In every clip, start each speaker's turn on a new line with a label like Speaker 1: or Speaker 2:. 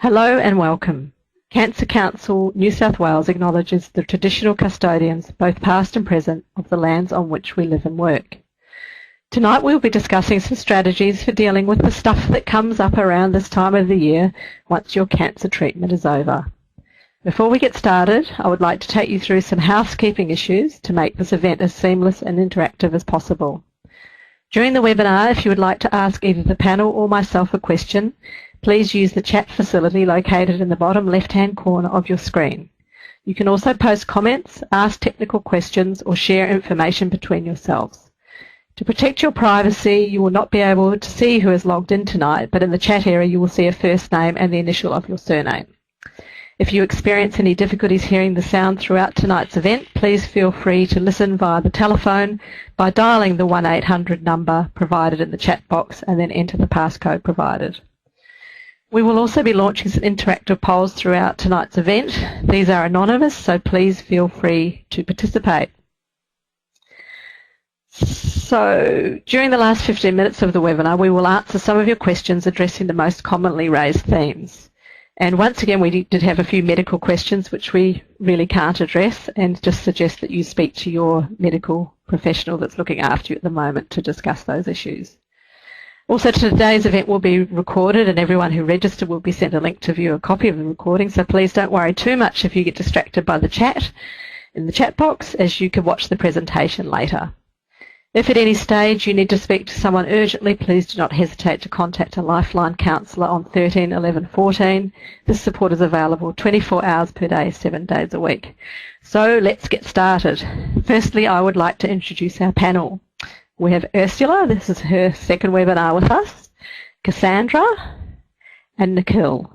Speaker 1: Hello and welcome. Cancer Council New South Wales acknowledges the traditional custodians, both past and present, of the lands on which we live and work. Tonight we'll be discussing some strategies for dealing with the stuff that comes up around this time of the year once your cancer treatment is over. Before we get started, I would like to take you through some housekeeping issues to make this event as seamless and interactive as possible. During the webinar, if you would like to ask either the panel or myself a question, please use the chat facility located in the bottom left-hand corner of your screen. You can also post comments, ask technical questions, or share information between yourselves. To protect your privacy, you will not be able to see who is logged in tonight, but in the chat area you will see a first name and the initial of your surname. If you experience any difficulties hearing the sound throughout tonight's event, please feel free to listen via the telephone by dialing the 1800 number provided in the chat box and then enter the passcode provided. We will also be launching some interactive polls throughout tonight's event. These are anonymous, so please feel free to participate. So, during the last 15 minutes of the webinar, we will answer some of your questions addressing the most commonly raised themes. And once again, we did have a few medical questions which we really can't address, and just suggest that you speak to your medical professional that's looking after you at the moment to discuss those issues. Also, today's event will be recorded and everyone who registered will be sent a link to view a copy of the recording, so please don't worry too much if you get distracted by the chat in the chat box, as you can watch the presentation later. If at any stage you need to speak to someone urgently, please do not hesitate to contact a Lifeline counsellor on 13 11 14. This support is available 24 hours per day, 7 days a week. So let's get started. Firstly, I would like to introduce our panel. We have Ursula, this is her second webinar with us, Cassandra, and Nikhil.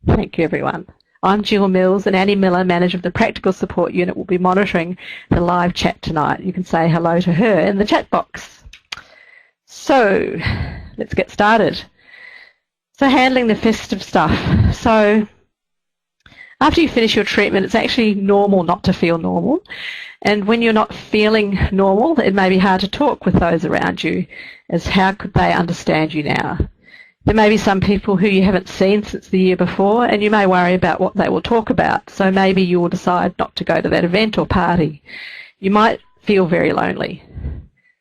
Speaker 1: Thank you, everyone. I'm Jill Mills, and Annie Miller, manager of the Practical Support Unit, will be monitoring the live chat tonight. You can say hello to her in the chat box. So, let's get started. So, handling the festive stuff. So, after you finish your treatment, it's actually normal not to feel normal. And when you're not feeling normal, it may be hard to talk with those around you, as how could they understand you now? There may be some people who you haven't seen since the year before, and you may worry about what they will talk about, so maybe you will decide not to go to that event or party. You might feel very lonely.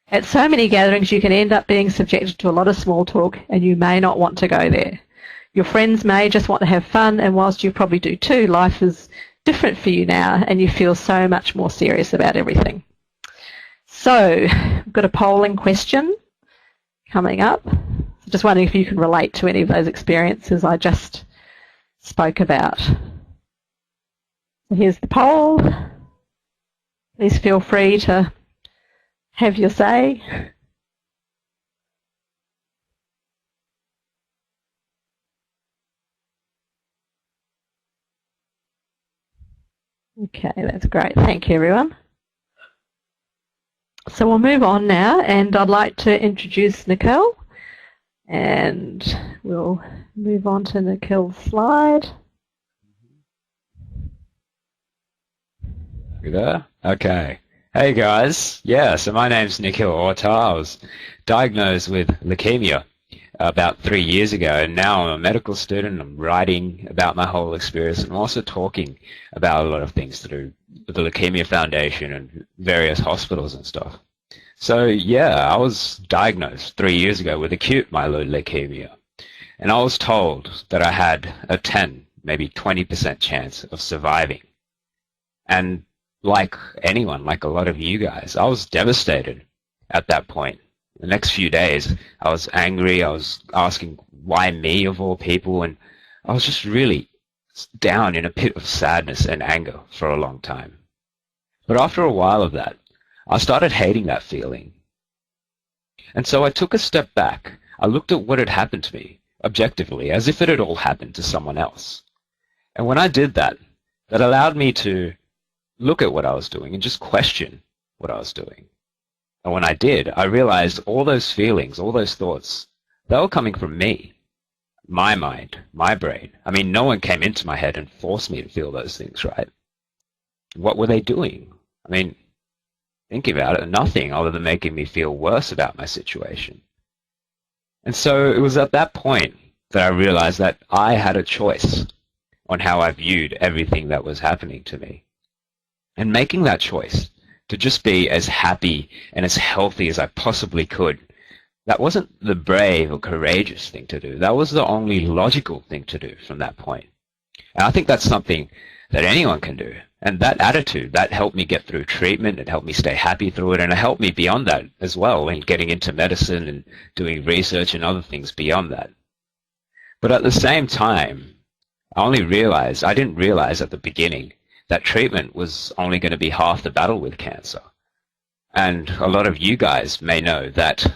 Speaker 1: At so many gatherings, you can end up being subjected to a lot of small talk, and you may not want to go there. Your friends may just want to have fun, and whilst you probably do too, life is different for you now, and you feel so much more serious about everything. So, we've got a polling question coming up. Just wondering if you can relate to any of those experiences I just spoke about. Here's the poll. Please feel free to have your say. Okay, that's great. Thank you, everyone. So we'll move on now, and I'd like to introduce Nikhil. And we'll move on to Nikhil's slide.
Speaker 2: You there? Okay. Hey guys. Yeah, so my name's Nikhil Orta. I was diagnosed with leukemia about 3 years ago, and now I'm a medical student. I'm writing about my whole experience, and I'm also talking about a lot of things through the Leukemia Foundation and various hospitals and stuff. So yeah, I was diagnosed 3 years ago with acute myeloid leukemia, and I was told that I had a 10, maybe 20% chance of surviving. And like anyone, like a lot of you guys, I was devastated at that point. The next few days, I was angry. I was asking, why me of all people? And I was just really down in a pit of sadness and anger for a long time. But after a while of that, I started hating that feeling. And so I took a step back. I looked at what had happened to me objectively, as if it had all happened to someone else. And when I did that, that allowed me to look at what I was doing and just question what I was doing. And when I did, I realized all those feelings, all those thoughts, they were coming from me, my mind, my brain. I mean, no one came into my head and forced me to feel those things, right? What were they doing? I mean, thinking about it, nothing other than making me feel worse about my situation. And so it was at that point that I realized that I had a choice on how I viewed everything that was happening to me. And making that choice to just be as happy and as healthy as I possibly could, that wasn't the brave or courageous thing to do. That was the only logical thing to do from that point. And I think that's something that anyone can do. And that attitude, that helped me get through treatment. It helped me stay happy through it. And it helped me beyond that as well in getting into medicine and doing research and other things beyond that. But at the same time, I didn't realize at the beginning that treatment was only going to be half the battle with cancer. And a lot of you guys may know that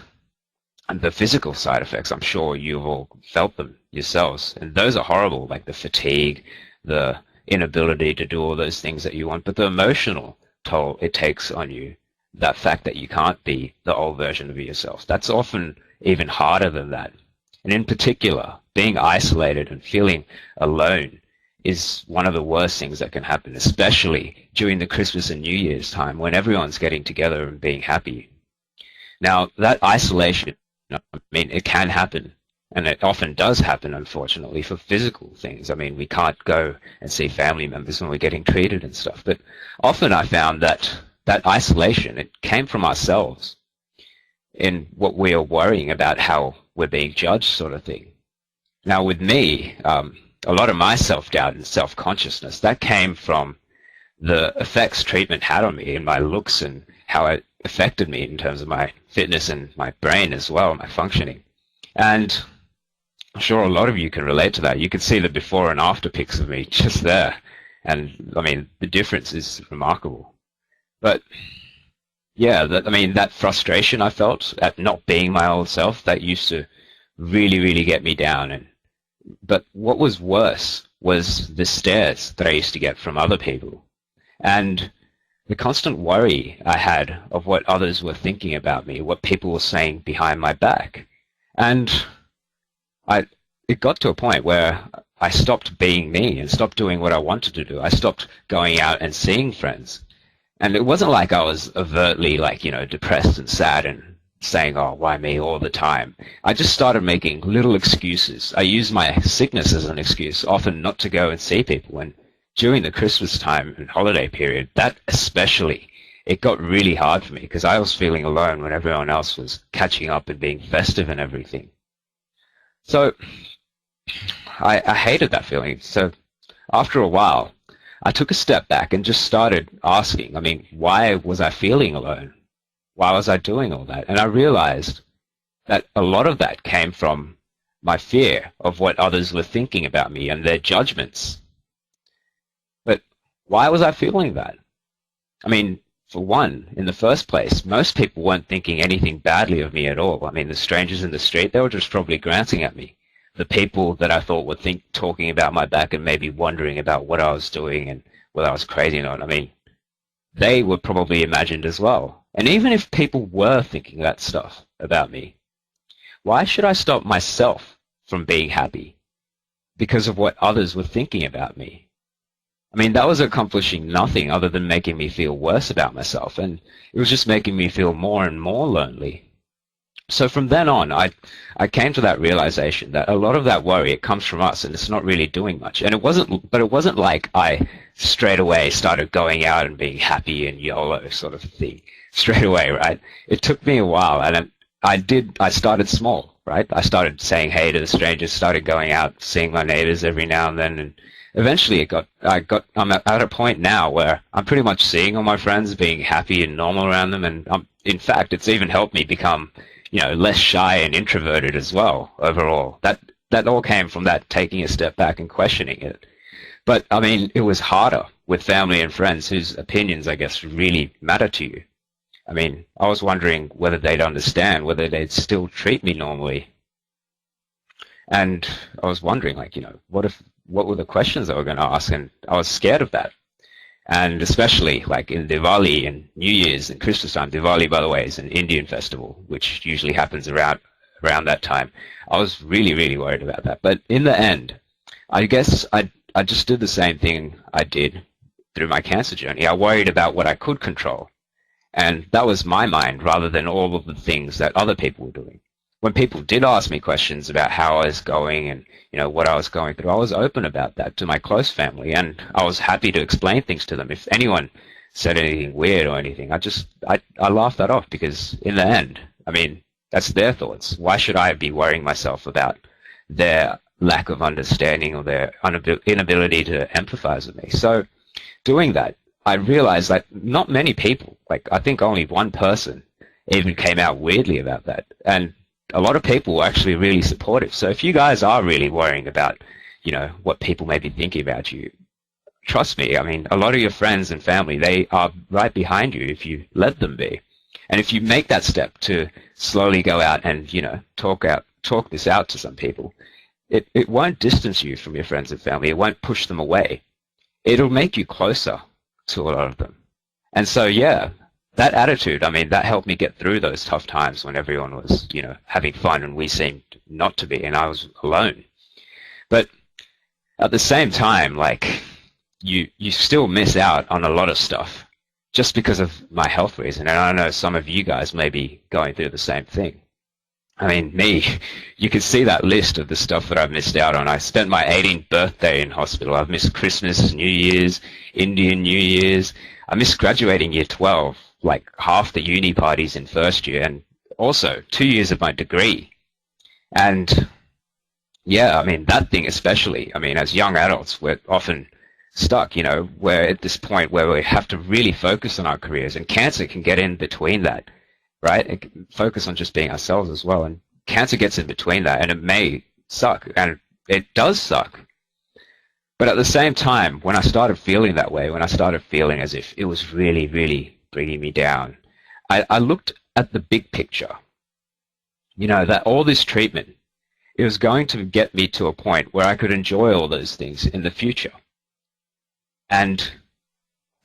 Speaker 2: the physical side effects, I'm sure you've all felt them yourselves. And those are horrible, like the fatigue, the inability to do all those things that you want, but the emotional toll it takes on you, that fact that you can't be the old version of yourself, that's often even harder than that. And in particular, being isolated and feeling alone is one of the worst things that can happen, especially during the Christmas and New Year's time when everyone's getting together and being happy. Now, that isolation, I mean, it can happen, and it often does happen, unfortunately, for physical things. I mean, we can't go and see family members when we're getting treated and stuff, but often I found that isolation, it came from ourselves in what we are worrying about, how we're being judged sort of thing. Now, with me, a lot of my self-doubt and self-consciousness, that came from the effects treatment had on me and my looks and how it affected me in terms of my fitness and my brain as well, my functioning. And I'm sure a lot of you can relate to that. You can see the before and after pics of me just there. And, I mean, the difference is remarkable. But, yeah, that frustration I felt at not being my old self, that used to really, really get me down. But what was worse was the stares that I used to get from other people. And the constant worry I had of what others were thinking about me, what people were saying behind my back. And it got to a point where I stopped being me and stopped doing what I wanted to do. I stopped going out and seeing friends. And it wasn't like I was overtly depressed and sad and saying, oh, why me all the time. I just started making little excuses. I used my sickness as an excuse, often not to go and see people. And during the Christmas time and holiday period, that especially, it got really hard for me because I was feeling alone when everyone else was catching up and being festive and everything. So I hated that feeling. So after a while, I took a step back and just started asking, why was I feeling alone? Why was I doing all that? And I realized that a lot of that came from my fear of what others were thinking about me and their judgments. But why was I feeling that? For one, in the first place, most people weren't thinking anything badly of me at all. The strangers in the street, they were just probably glancing at me. The people that I thought were talking about my back and maybe wondering about what I was doing and whether I was crazy or not, they were probably imagined as well. And even if people were thinking that stuff about me, why should I stop myself from being happy because of what others were thinking about me? That was accomplishing nothing other than making me feel worse about myself, and it was just making me feel more and more lonely. So from then on, I came to that realization that a lot of that worry, it comes from us, and it's not really doing much. And it wasn't like I straight away started going out and being happy and YOLO sort of thing straight away, right? It took me a while, and I started small, right? I started saying hey to the strangers, started going out, seeing my neighbors every now and then, and eventually I'm at a point now where I'm pretty much seeing all my friends, being happy and normal around them, and in fact, it's even helped me become, less shy and introverted as well overall. That all came from that taking a step back and questioning it. But, it was harder with family and friends whose opinions, I guess, really matter to you. I was wondering whether they'd understand, whether they'd still treat me normally. And I was wondering, what were the questions they were going to ask? And I was scared of that. And especially in Diwali and New Year's and Christmas time. Diwali, by the way, is an Indian festival, which usually happens around that time. I was really, really worried about that. But in the end, I guess I just did the same thing I did through my cancer journey. I worried about what I could control. And that was my mind rather than all of the things that other people were doing. when people did ask me questions about how I was going and, what I was going through, I was open about that to my close family, and I was happy to explain things to them. If anyone said anything weird or anything, I laughed that off, because in the end, that's their thoughts. Why should I be worrying myself about their lack of understanding or their inability to empathize with me? So doing that, I realized that not many people, I think only one person even came out weirdly about that. And a lot of people were actually really supportive. So if you guys are really worrying about, what people may be thinking about you, trust me, a lot of your friends and family, they are right behind you if you let them be. And if you make that step to slowly go out and, talk this out to some people, it won't distance you from your friends and family. It won't push them away. It'll make you closer to a lot of them. And so, yeah, that attitude, that helped me get through those tough times when everyone was, having fun and we seemed not to be, and I was alone. But at the same time, you still miss out on a lot of stuff just because of my health reason. And I know some of you guys may be going through the same thing. Me, you can see that list of the stuff that I've missed out on. I spent my 18th birthday in hospital. I've missed Christmas, New Year's, Indian New Year's. I missed graduating year 12, half the uni parties in first year, and also 2 years of my degree. And yeah, that thing especially, as young adults, we're often stuck, we're at this point where we have to really focus on our careers, and cancer can get in between that, right? It can focus on just being ourselves as well, and cancer gets in between that, and it may suck, and it does suck. But at the same time, when I started feeling that way, when I started feeling as if it was really, really bringing me down, I looked at the big picture, that all this treatment, it was going to get me to a point where I could enjoy all those things in the future. And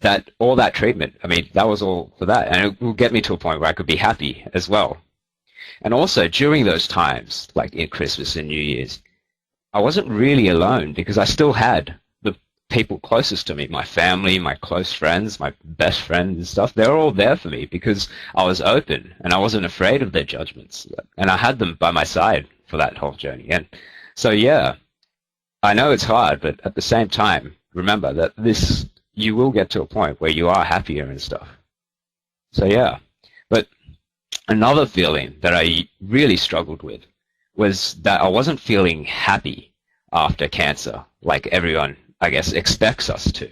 Speaker 2: that all that treatment, that was all for that. And it will get me to a point where I could be happy as well. And also during those times, like in Christmas and New Year's, I wasn't really alone, because I still had the people closest to me, my family, my close friends, my best friends and stuff. They were all there for me because I was open and I wasn't afraid of their judgments. And I had them by my side for that whole journey. And so, yeah, I know it's hard, but at the same time, remember that you will get to a point where you are happier and stuff. So, yeah. But another feeling that I really struggled with was that I wasn't feeling happy after cancer like everyone, I guess, expects us to.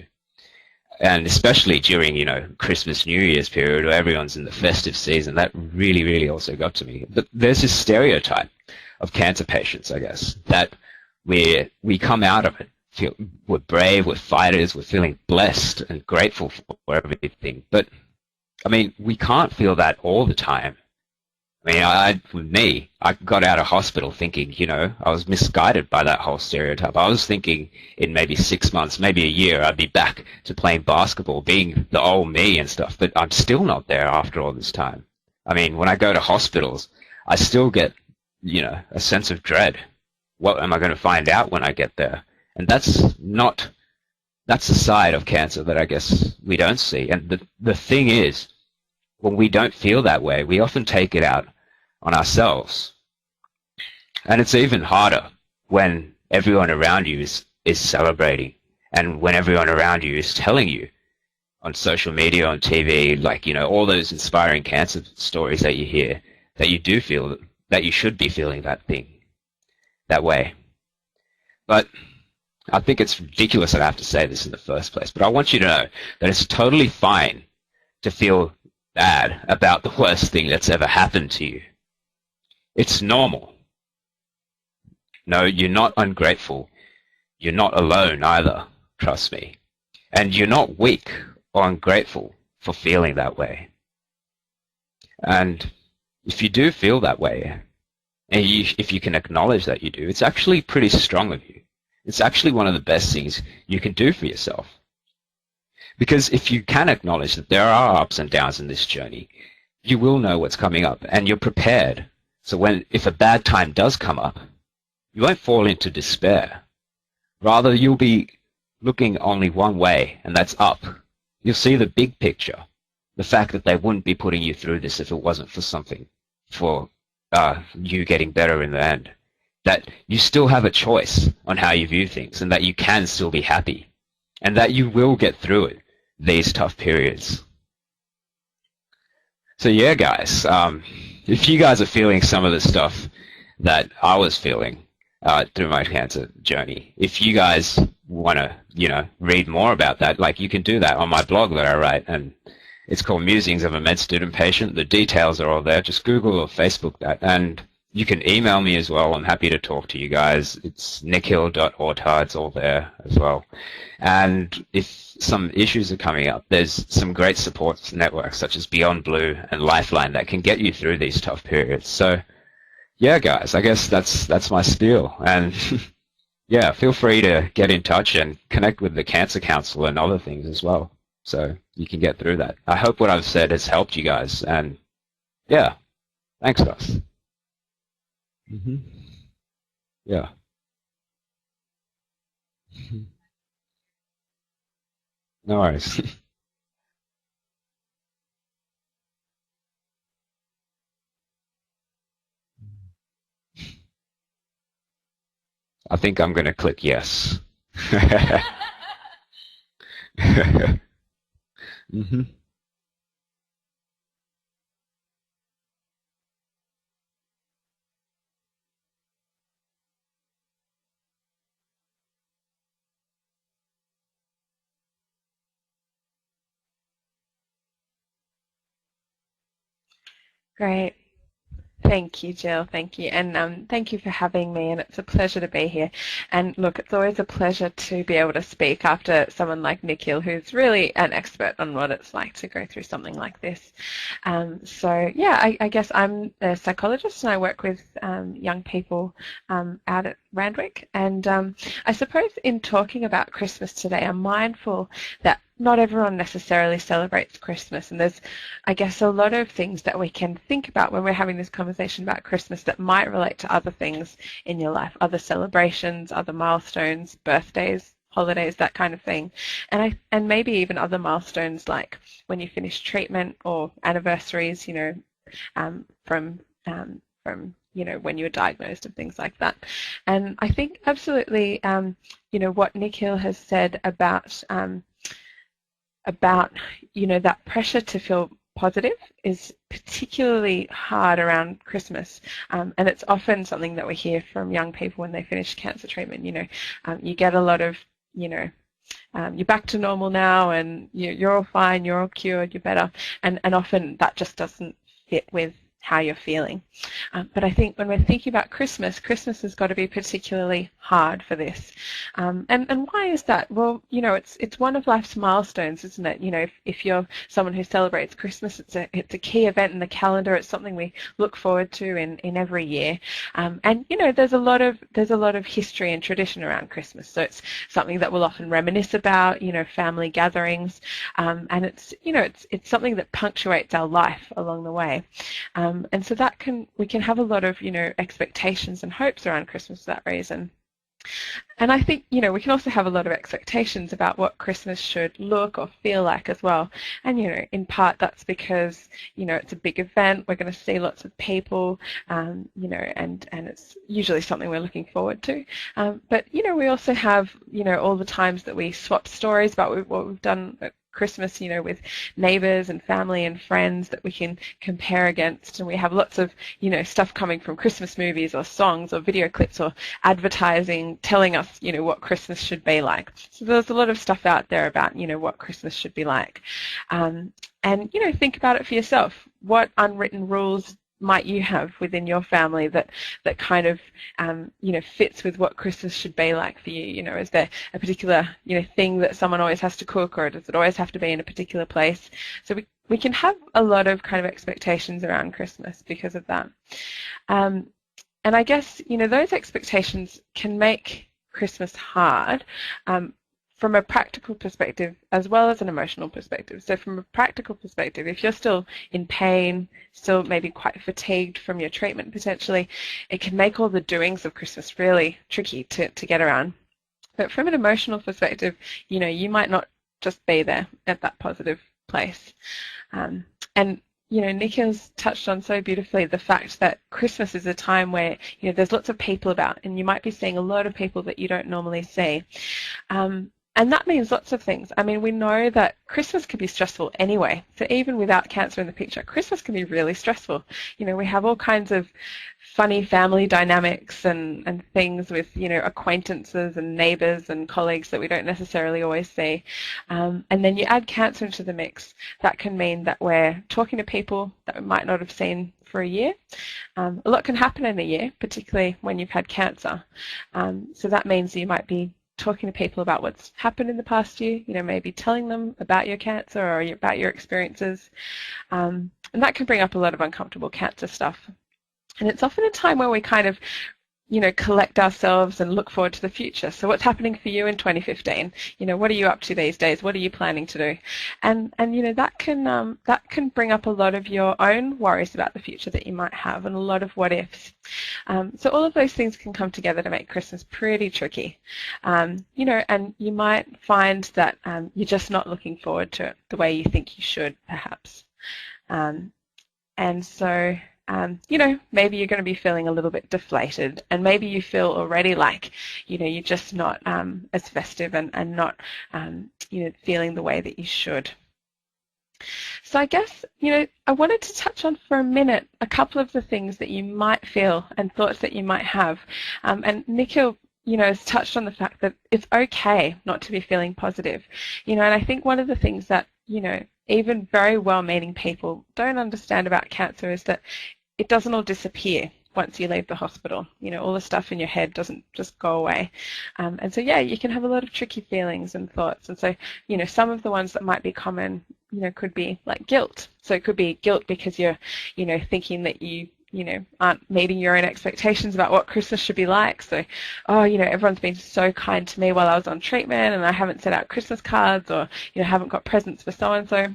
Speaker 2: And especially during, Christmas, New Year's period where everyone's in the festive season, that really, really also got to me. But there's this stereotype of cancer patients, I guess, that we come out of it. We're brave, we're fighters, we're feeling blessed and grateful for everything. But, we can't feel that all the time. I got out of hospital thinking, I was misguided by that whole stereotype. I was thinking in maybe 6 months, maybe a year, I'd be back to playing basketball, being the old me and stuff, but I'm still not there after all this time. When I go to hospitals, I still get, a sense of dread. What am I going to find out when I get there? And that's the side of cancer that I guess we don't see. And the thing is, when we don't feel that way, we often take it out on ourselves. And it's even harder when everyone around you is celebrating, and when everyone around you is telling you on social media, on TV, all those inspiring cancer stories that you hear, that you do feel that you should be feeling that way. But I think it's ridiculous that I have to say this in the first place, but I want you to know that it's totally fine to feel bad about the worst thing that's ever happened to you. It's normal. No, you're not ungrateful. You're not alone either, trust me. And you're not weak or ungrateful for feeling that way. And if you do feel that way, and if you can acknowledge that you do, it's actually pretty strong of you. It's actually one of the best things you can do for yourself. Because if you can acknowledge that there are ups and downs in this journey, you will know what's coming up, and you're prepared. So if a bad time does come up, you won't fall into despair. Rather, you'll be looking only one way, and that's up. You'll see the big picture, the fact that they wouldn't be putting you through this if it wasn't for you getting better in the end. That you still have a choice on how you view things, and that you can still be happy, and that you will get through it, these tough periods. So yeah, guys, if you guys are feeling some of the stuff that I was feeling through my cancer journey, if you guys want to, read more about that, like, you can do that on my blog that I write, and it's called Musings of a Med Student Patient. The details are all there. Just Google or Facebook that, and you can email me as well. I'm happy to talk to you guys. It's nikhil.ortar. It's all there as well. And if some issues are coming up, there's some great support networks such as Beyond Blue and Lifeline that can get you through these tough periods. So yeah, guys, I guess that's my spiel. And yeah, feel free to get in touch and connect with the Cancer Council and other things as well, so you can get through that. I hope what I've said has helped you guys. And yeah, thanks, guys. Yeah. No worries. I think I'm going to click yes. hmm
Speaker 3: Great. Thank you, Jill. Thank you. And thank you for having me. And it's a pleasure to be here. And look, it's always a pleasure to be able to speak after someone like Nikhil, who's really an expert on what it's like to go through something like this. So, yeah, I guess I'm a psychologist and I work with young people out at Randwick. And I suppose in talking about Christmas today, I'm mindful that not everyone necessarily celebrates Christmas, and there's, I guess, a lot of things that we can think about when we're having this conversation about Christmas that might relate to other things in your life, other celebrations, other milestones, birthdays, holidays, that kind of thing, and maybe even other milestones like when you finish treatment or anniversaries, from when you were diagnosed and things like that. And I think absolutely, what Nikhil has said about that pressure to feel positive is particularly hard around Christmas, and it's often something that we hear from young people when they finish cancer treatment. You get a lot of, you're back to normal now, and you're all fine, you're all cured, you're better, and often that just doesn't fit with how you're feeling. But I think when we're thinking about Christmas, Christmas has got to be particularly hard for this. And why is that? Well, it's one of life's milestones, isn't it? If you're someone who celebrates Christmas, it's a key event in the calendar. It's something we look forward to in every year. And there's a lot of history and tradition around Christmas. So it's something that we'll often reminisce about, family gatherings, and it's something that punctuates our life along the way. And so we can have a lot of, expectations and hopes around Christmas for that reason. And I think, we can also have a lot of expectations about what Christmas should look or feel like as well. And, in part that's because, it's a big event. We're going to see lots of people, and it's usually something we're looking forward to. But, we also have, all the times that we swap stories about what we've done at Christmas, with neighbours and family and friends that we can compare against, and we have lots of, stuff coming from Christmas movies or songs or video clips or advertising telling us, what Christmas should be like. So there's a lot of stuff out there about, what Christmas should be like. And, think about it for yourself. What unwritten rules might you have within your family that kind of fits with what Christmas should be like for you? Is there a particular thing that someone always has to cook, or does it always have to be in a particular place? So we can have a lot of kind of expectations around Christmas because of that. And I guess those expectations can make Christmas hard. From a practical perspective as well as an emotional perspective. So from a practical perspective, if you're still in pain, still maybe quite fatigued from your treatment potentially, it can make all the doings of Christmas really tricky to get around. But from an emotional perspective, you might not just be there at that positive place. And Nikhil's touched on so beautifully the fact that Christmas is a time where, there's lots of people about, and you might be seeing a lot of people that you don't normally see. And that means lots of things. I mean, we know that Christmas can be stressful anyway. So even without cancer in the picture, Christmas can be really stressful. We have all kinds of funny family dynamics and things with, acquaintances and neighbours and colleagues that we don't necessarily always see. And then you add cancer into the mix. That can mean that we're talking to people that we might not have seen for a year. A lot can happen in a year, particularly when you've had cancer. So that means you might be talking to people about what's happened in the past year, maybe telling them about your cancer or about your experiences. And that can bring up a lot of uncomfortable cancer stuff. And it's often a time where we kind of, collect ourselves and look forward to the future. So what's happening for you in 2015? What are you up to these days? What are you planning to do? And that can bring up a lot of your own worries about the future that you might have, and a lot of what ifs. So all of those things can come together to make Christmas pretty tricky. And you might find that you're just not looking forward to it the way you think you should, perhaps. And so maybe you're going to be feeling a little bit deflated, and maybe you feel already like, you're just not as festive and not, feeling the way that you should. So I guess, I wanted to touch on for a minute a couple of the things that you might feel and thoughts that you might have. And Nikhil, has touched on the fact that it's okay not to be feeling positive. And I think one of the things that, even very well-meaning people don't understand about cancer is that it doesn't all disappear once you leave the hospital. All the stuff in your head doesn't just go away. And so, you can have a lot of tricky feelings and thoughts. And so, some of the ones that might be common, could be like guilt. So it could be guilt because you're, thinking that you aren't meeting your own expectations about what Christmas should be like. So, everyone's been so kind to me while I was on treatment, and I haven't sent out Christmas cards, or, haven't got presents for so-and-so.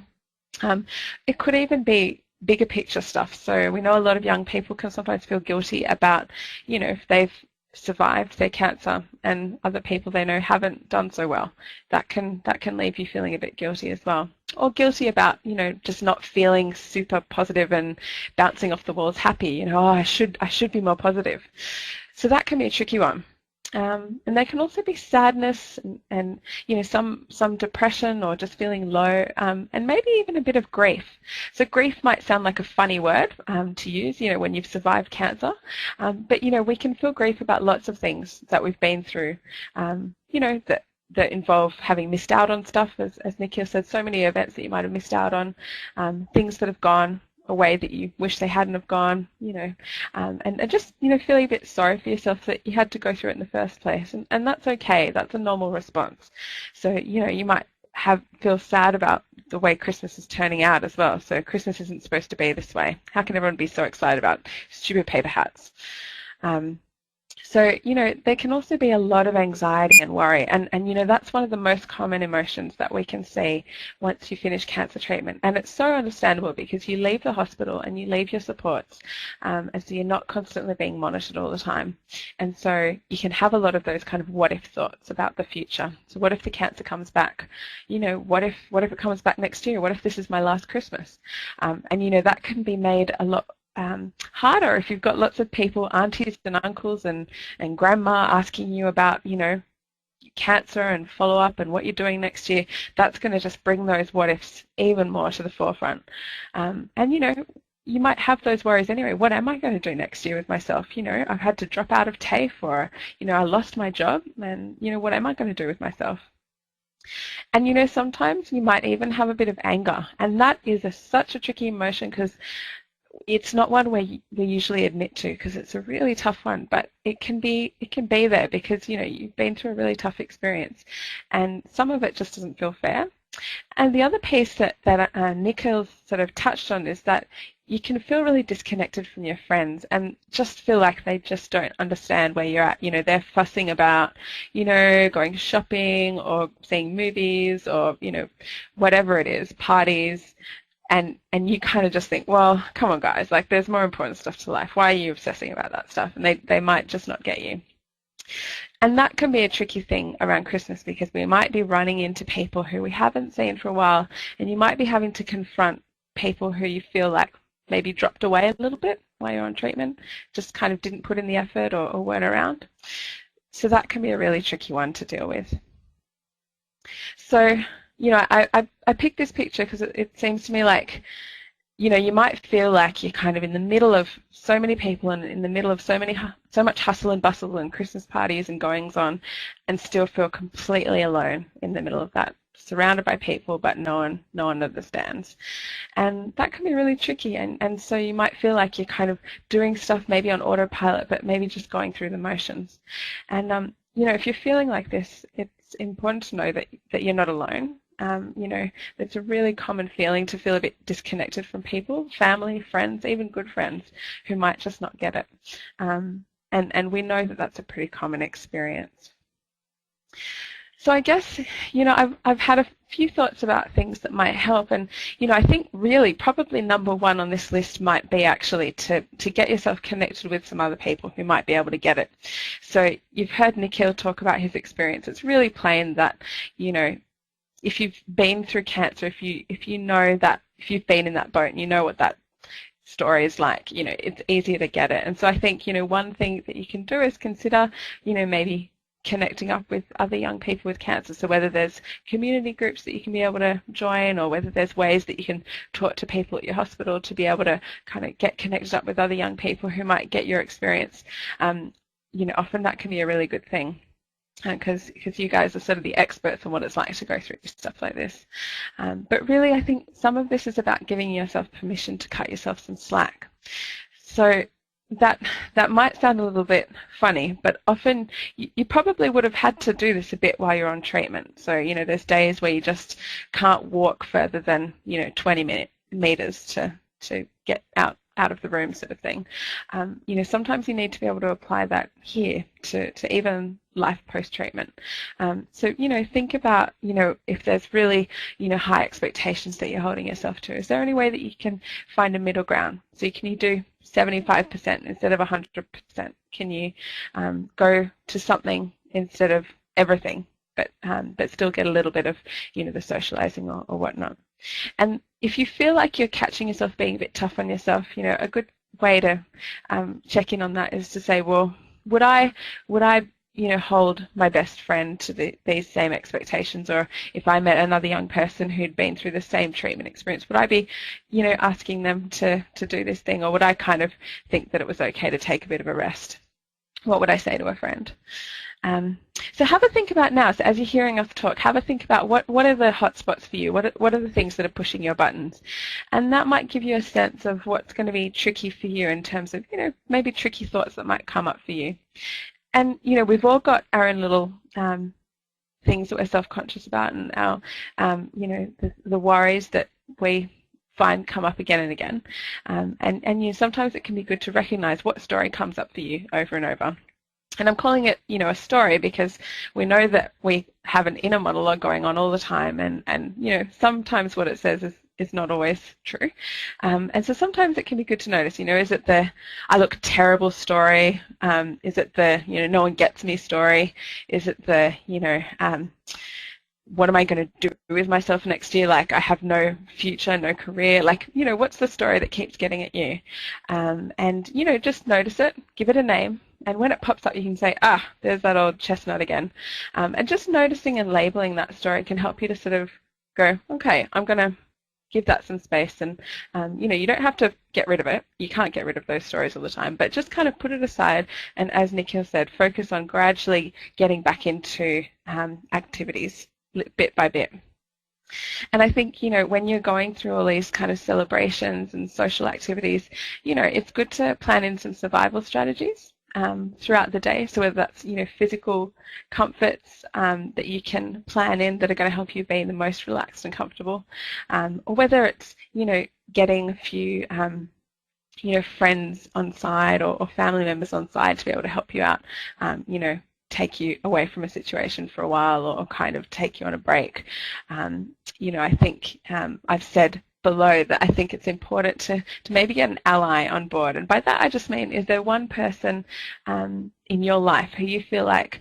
Speaker 3: It could even be bigger picture stuff. So we know a lot of young people can sometimes feel guilty about, if they've survived their cancer and other people they know haven't done so well. That can leave you feeling a bit guilty as well. Or guilty about, just not feeling super positive and bouncing off the walls happy. I should be more positive. So that can be a tricky one. And there can also be sadness and some depression, or just feeling low, and maybe even a bit of grief. So grief might sound like a funny word to use, when you've survived cancer, but we can feel grief about lots of things that we've been through, that involve having missed out on stuff, as Nikhil said, so many events that you might have missed out on, things that have gone a way that you wish they hadn't have gone, and just, feeling a bit sorry for yourself that you had to go through it in the first place. And that's okay. That's a normal response. So, you might feel sad about the way Christmas is turning out as well. So Christmas isn't supposed to be this way. How can everyone be so excited about stupid paper hats? So, there can also be a lot of anxiety and worry. And that's one of the most common emotions that we can see once you finish cancer treatment. And it's so understandable, because you leave the hospital and you leave your supports. And so you're not constantly being monitored all the time. And so you can have a lot of those kind of what if thoughts about the future. So what if the cancer comes back? What if it comes back next year? What if this is my last Christmas? And that can be made a lot harder if you've got lots of people, aunties and uncles and grandma, asking you about, cancer and follow-up and what you're doing next year. That's going to just bring those what-ifs even more to the forefront. And, you might have those worries anyway. What am I going to do next year with myself? I've had to drop out of TAFE, or, I lost my job, and, what am I going to do with myself? And, sometimes you might even have a bit of anger. And that is such a tricky emotion, because it's not one we usually admit to, because it's a really tough one, but it can be there because, you've been through a really tough experience, and some of it just doesn't feel fair. And the other piece that Nikhil sort of touched on is that you can feel really disconnected from your friends and just feel like they just don't understand where you're at. They're fussing about, going shopping or seeing movies or, whatever it is, parties. And you kind of just think, well, come on, guys, like, there's more important stuff to life. Why are you obsessing about that stuff? And they might just not get you. And that can be a tricky thing around Christmas, because we might be running into people who we haven't seen for a while, and you might be having to confront people who you feel like maybe dropped away a little bit while you're on treatment, just kind of didn't put in the effort or weren't around. So that can be a really tricky one to deal with. So, I picked this picture because it seems to me like, you might feel like you're kind of in the middle of so many people and in the middle of so much hustle and bustle and Christmas parties and goings on, and still feel completely alone in the middle of that, surrounded by people, but no one understands. And that can be really tricky. And so you might feel like you're kind of doing stuff maybe on autopilot, but maybe just going through the motions. And, if you're feeling like this, it's important to know that you're not alone. It's a really common feeling to feel a bit disconnected from people, family, friends, even good friends who might just not get it. And we know that that's a pretty common experience. So I guess, I've had a few thoughts about things that might help. And, I think really probably number one on this list might be actually to get yourself connected with some other people who might be able to get it. So you've heard Nikhil talk about his experience. It's really plain that, if you've been through cancer, if you know that, if you've been in that boat and you know what that story is like, it's easier to get it. And so I think, one thing that you can do is consider, maybe connecting up with other young people with cancer. So whether there's community groups that you can be able to join, or whether there's ways that you can talk to people at your hospital to be able to kind of get connected up with other young people who might get your experience, often that can be a really good thing. Because you guys are sort of the experts on what it's like to go through stuff like this. But really, I think some of this is about giving yourself permission to cut yourself some slack. So that might sound a little bit funny, but often you probably would have had to do this a bit while you're on treatment. So, there's days where you just can't walk further than, 20 meters to get out of the room, sort of thing. Sometimes you need to be able to apply that here to even life post-treatment. So, think about, if there's really, high expectations that you're holding yourself to. Is there any way that you can find a middle ground? So can you do 75% instead of 100%? Can you go to something instead of everything, but still get a little bit of, the socializing or whatnot? And if you feel like you're catching yourself being a bit tough on yourself, a good way to check in on that is to say, well, would I hold my best friend to these same expectations? Or if I met another young person who'd been through the same treatment experience, would I be, asking them to do this thing? Or would I kind of think that it was okay to take a bit of a rest? What would I say to a friend? So have a think about now. So as you're hearing us talk, have a think about what are the hot spots for you? What are the things that are pushing your buttons? And that might give you a sense of what's going to be tricky for you in terms of, maybe tricky thoughts that might come up for you. And, we've all got our own little things that we're self-conscious about, and our, the worries that we find come up again and again. And sometimes it can be good to recognize what story comes up for you over and over. And I'm calling it, a story because we know that we have an inner monologue going on all the time, and sometimes what it says is not always true. And so sometimes it can be good to notice, is it the I look terrible story? Is it the, no one gets me story? Is it the, what am I going to do with myself next year? Like, I have no future, no career. Like, what's the story that keeps getting at you? And, just notice it, give it a name. And when it pops up, you can say, there's that old chestnut again. And just noticing and labeling that story can help you to sort of go, okay, I'm going to give that some space. And, you don't have to get rid of it. You can't get rid of those stories all the time, but just kind of put it aside. And as Nikhil said, focus on gradually getting back into activities bit by bit. And I think, when you're going through all these kind of celebrations and social activities, it's good to plan in some survival strategies throughout the day. So whether that's, physical comforts that you can plan in that are going to help you be the most relaxed and comfortable, or whether it's, getting a few, friends on side or family members on side to be able to help you out, take you away from a situation for a while, or kind of take you on a break. I think I've said below that I think it's important to maybe get an ally on board. And by that I just mean, is there one person in your life who you feel like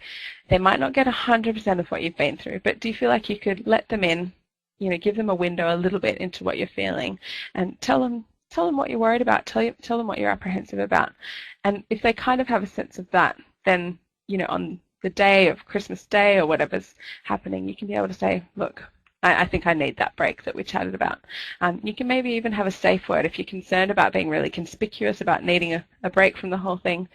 Speaker 3: they might not get 100% of what you've been through, but do you feel like you could let them in give them a window a little bit into what you're feeling, and tell them what you're worried about, tell them what you're apprehensive about. And if they kind of have a sense of that, then, on the day of Christmas Day or whatever's happening, you can be able to say, look, I think I need that break that we chatted about. You can maybe even have a safe word if you're concerned about being really conspicuous, about needing a break from the whole thing.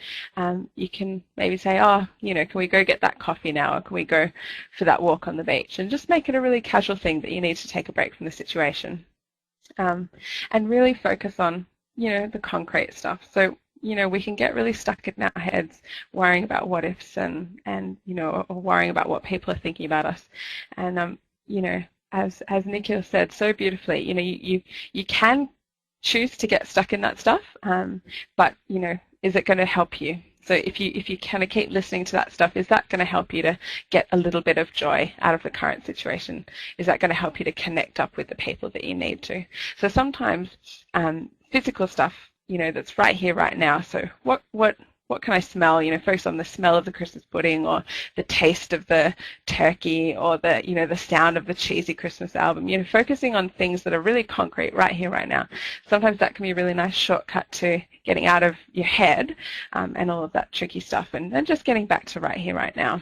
Speaker 3: You can maybe say, can we go get that coffee now, or can we go for that walk on the beach? And just make it a really casual thing that you need to take a break from the situation. And really focus on, the concrete stuff. So, we can get really stuck in our heads worrying about what ifs and or worrying about what people are thinking about us. And, as Nikhil said so beautifully, you can choose to get stuck in that stuff, but, is it going to help you? So if you kind of keep listening to that stuff, is that going to help you to get a little bit of joy out of the current situation? Is that going to help you to connect up with the people that you need to? So sometimes physical stuff, that's right here, right now. So what can I smell? Focus on the smell of the Christmas pudding, or the taste of the turkey, or the sound of the cheesy Christmas album. Focusing on things that are really concrete right here, right now. Sometimes that can be a really nice shortcut to getting out of your head and all of that tricky stuff, and then just getting back to right here, right now.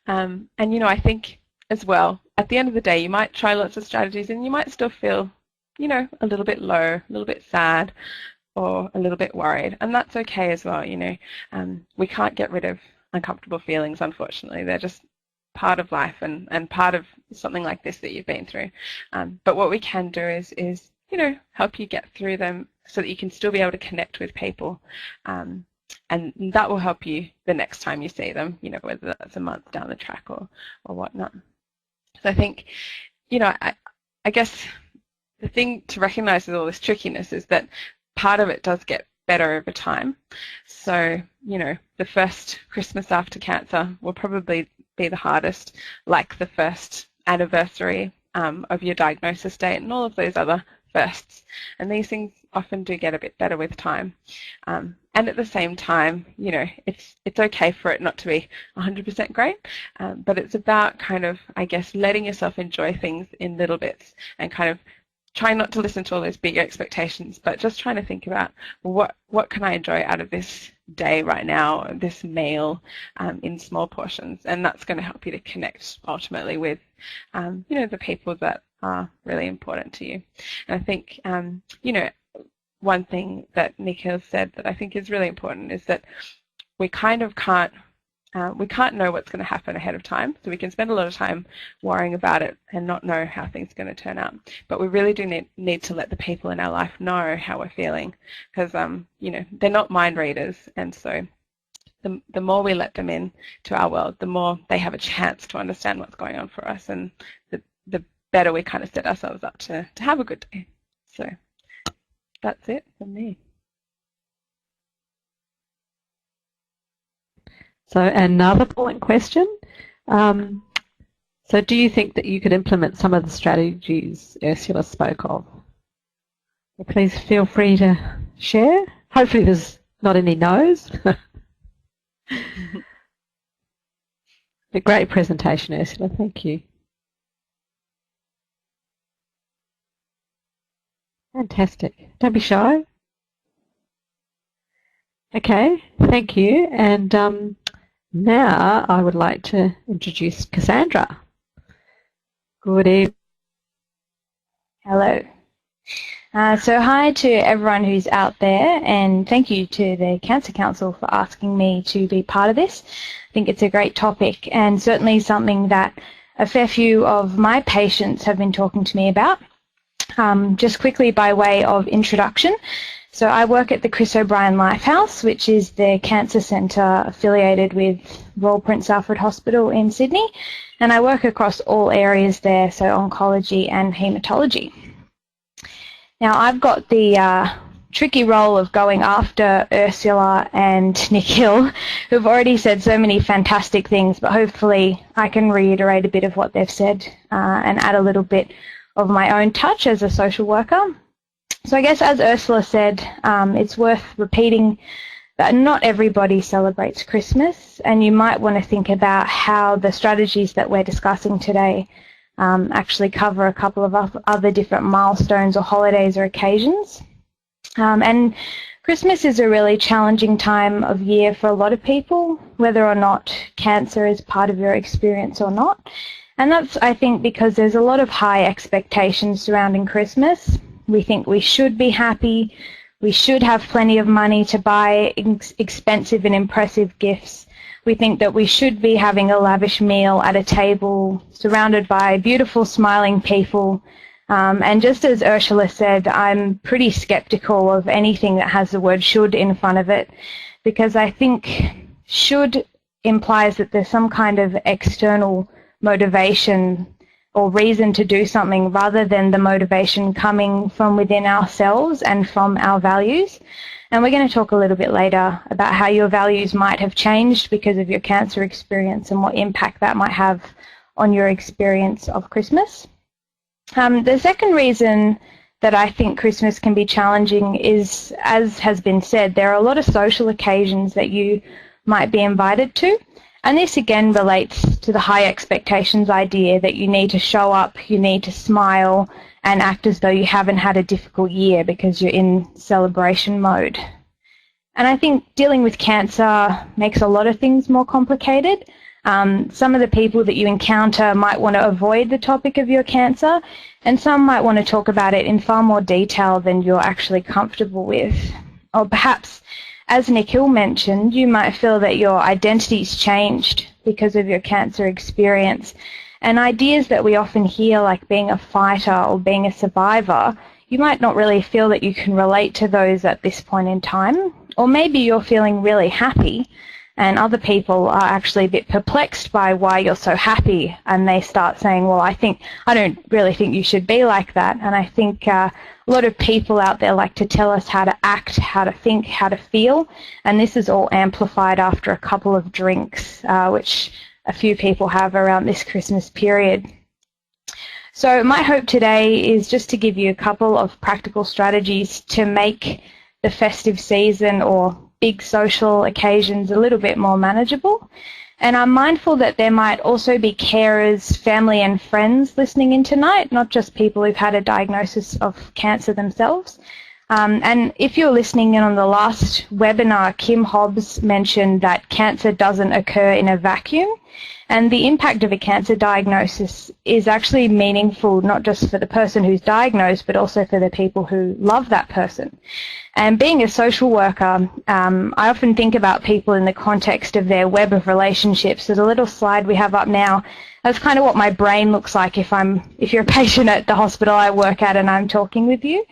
Speaker 3: And I think as well, at the end of the day, you might try lots of strategies, and you might still feel, a little bit low, a little bit sad, or a little bit worried, and that's okay as well. We can't get rid of uncomfortable feelings, unfortunately. They're just part of life and part of something like this that you've been through. But what we can do is help you get through them so that you can still be able to connect with people, and that will help you the next time you see them, whether that's a month down the track or whatnot. So I think, I guess the thing to recognize with all this trickiness is that part of it does get better over time. So, the first Christmas after cancer will probably be the hardest, like the first anniversary of your diagnosis date and all of those other firsts. And these things often do get a bit better with time. And at the same time, it's okay for it not to be 100% great, but it's about kind of, I guess, letting yourself enjoy things in little bits, and kind of trying not to listen to all those big expectations, but just trying to think about what can I enjoy out of this day right now, this meal, in small portions. And that's going to help you to connect ultimately with, the people that are really important to you. And I think, one thing that Nikhil said that I think is really important is that we kind of can't know what's going to happen ahead of time. So we can spend a lot of time worrying about it and not know how things are going to turn out. But we really do need to let the people in our life know how we're feeling, because they're not mind readers, and so the more we let them in to our world, the more they have a chance to understand what's going on for us, and the better we kind of set ourselves up to have a good day. So that's it from me.
Speaker 1: So another polling question. So do you think that you could implement some of the strategies Ursula spoke of? Well, please feel free to share. Hopefully there's not any no's. A great presentation, Ursula. Thank you. Fantastic. Don't be shy. Okay, thank you. And now I would like to introduce Cassandra. Good evening.
Speaker 4: Hello. So hi to everyone who's out there, and thank you to the Cancer Council for asking me to be part of this. I think it's a great topic, and certainly something that a fair few of my patients have been talking to me about. Just quickly by way of introduction. So I work at the Chris O'Brien Lifehouse, which is the cancer centre affiliated with Royal Prince Alfred Hospital in Sydney, and I work across all areas there, so oncology and haematology. Now I've got the tricky role of going after Ursula and Nikhil, who've already said so many fantastic things, but hopefully I can reiterate a bit of what they've said and add a little bit of my own touch as a social worker. So I guess as Ursula said, it's worth repeating that not everybody celebrates Christmas, and you might want to think about how the strategies that we're discussing today actually cover a couple of other different milestones or holidays or occasions. And Christmas is a really challenging time of year for a lot of people, whether or not cancer is part of your experience or not. And that's, I think, because there's a lot of high expectations surrounding Christmas. We think we should be happy, we should have plenty of money to buy expensive and impressive gifts. We think that we should be having a lavish meal at a table surrounded by beautiful smiling people. And just as Ursula said, I'm pretty skeptical of anything that has the word should in front of it, because I think should implies that there's some kind of external motivation or reason to do something rather than the motivation coming from within ourselves and from our values. And we're going to talk a little bit later about how your values might have changed because of your cancer experience and what impact that might have on your experience of Christmas. The second reason that I think Christmas can be challenging is, as has been said, there are a lot of social occasions that you might be invited to. And this again relates to the high expectations idea that you need to show up, you need to smile and act as though you haven't had a difficult year because you're in celebration mode. And I think dealing with cancer makes a lot of things more complicated. Some of the people that you encounter might want to avoid the topic of your cancer, and some might want to talk about it in far more detail than you're actually comfortable with. Or perhaps, as Nikhil mentioned, you might feel that your identity's changed because of your cancer experience, and ideas that we often hear, like being a fighter or being a survivor, you might not really feel that you can relate to those at this point in time. Or maybe you're feeling really happy, and other people are actually a bit perplexed by why you're so happy, and they start saying, well, I don't really think you should be like that. And I think a lot of people out there like to tell us how to act, how to think, how to feel, and this is all amplified after a couple of drinks, which a few people have around this Christmas period. So my hope today is just to give you a couple of practical strategies to make the festive season or big social occasions a little bit more manageable. And I'm mindful that there might also be carers, family and friends listening in tonight, not just people who've had a diagnosis of cancer themselves. And if you're listening in on the last webinar, Kim Hobbs mentioned that cancer doesn't occur in a vacuum. And the impact of a cancer diagnosis is actually meaningful, not just for the person who's diagnosed, but also for the people who love that person. And being a social worker, I often think about people in the context of their web of relationships. There's a little slide we have up now. That's kind of what my brain looks like if you're a patient at the hospital I work at and I'm talking with you.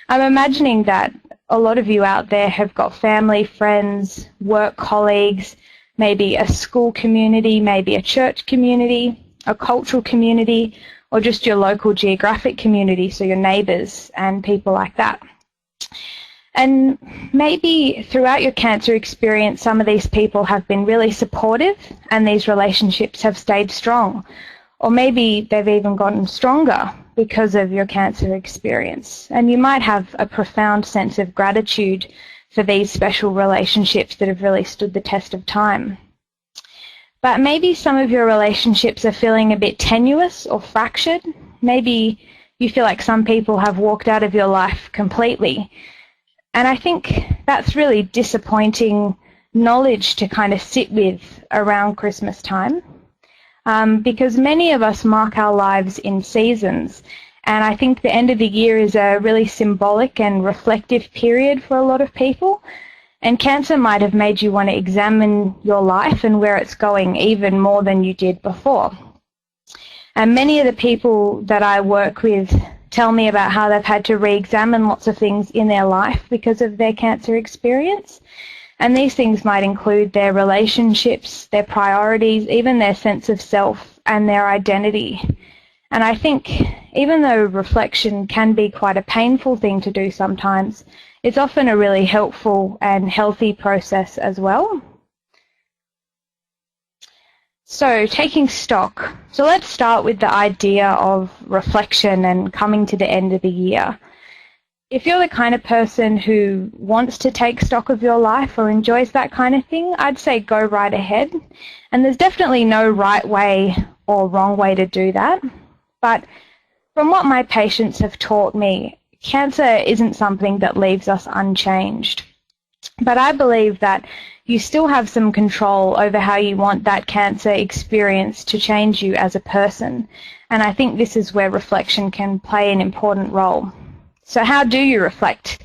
Speaker 4: I'm imagining that a lot of you out there have got family, friends, work colleagues, maybe a school community, maybe a church community, a cultural community, or just your local geographic community, so your neighbours and people like that. And maybe throughout your cancer experience, some of these people have been really supportive and these relationships have stayed strong. Or maybe they've even gotten stronger because of your cancer experience. And you might have a profound sense of gratitude for these special relationships that have really stood the test of time. But maybe some of your relationships are feeling a bit tenuous or fractured. Maybe you feel like some people have walked out of your life completely. And I think that's really disappointing knowledge to kind of sit with around Christmas time, because many of us mark our lives in seasons. And I think the end of the year is a really symbolic and reflective period for a lot of people. And cancer might have made you want to examine your life and where it's going even more than you did before. And many of the people that I work with tell me about how they've had to re-examine lots of things in their life because of their cancer experience. And these things might include their relationships, their priorities, even their sense of self and their identity. And I think even though reflection can be quite a painful thing to do sometimes, it's often a really helpful and healthy process as well. So taking stock. So let's start with the idea of reflection and coming to the end of the year. If you're the kind of person who wants to take stock of your life or enjoys that kind of thing, I'd say go right ahead. And there's definitely no right way or wrong way to do that. But from what my patients have taught me, cancer isn't something that leaves us unchanged. But I believe that you still have some control over how you want that cancer experience to change you as a person. And I think this is where reflection can play an important role. So how do you reflect?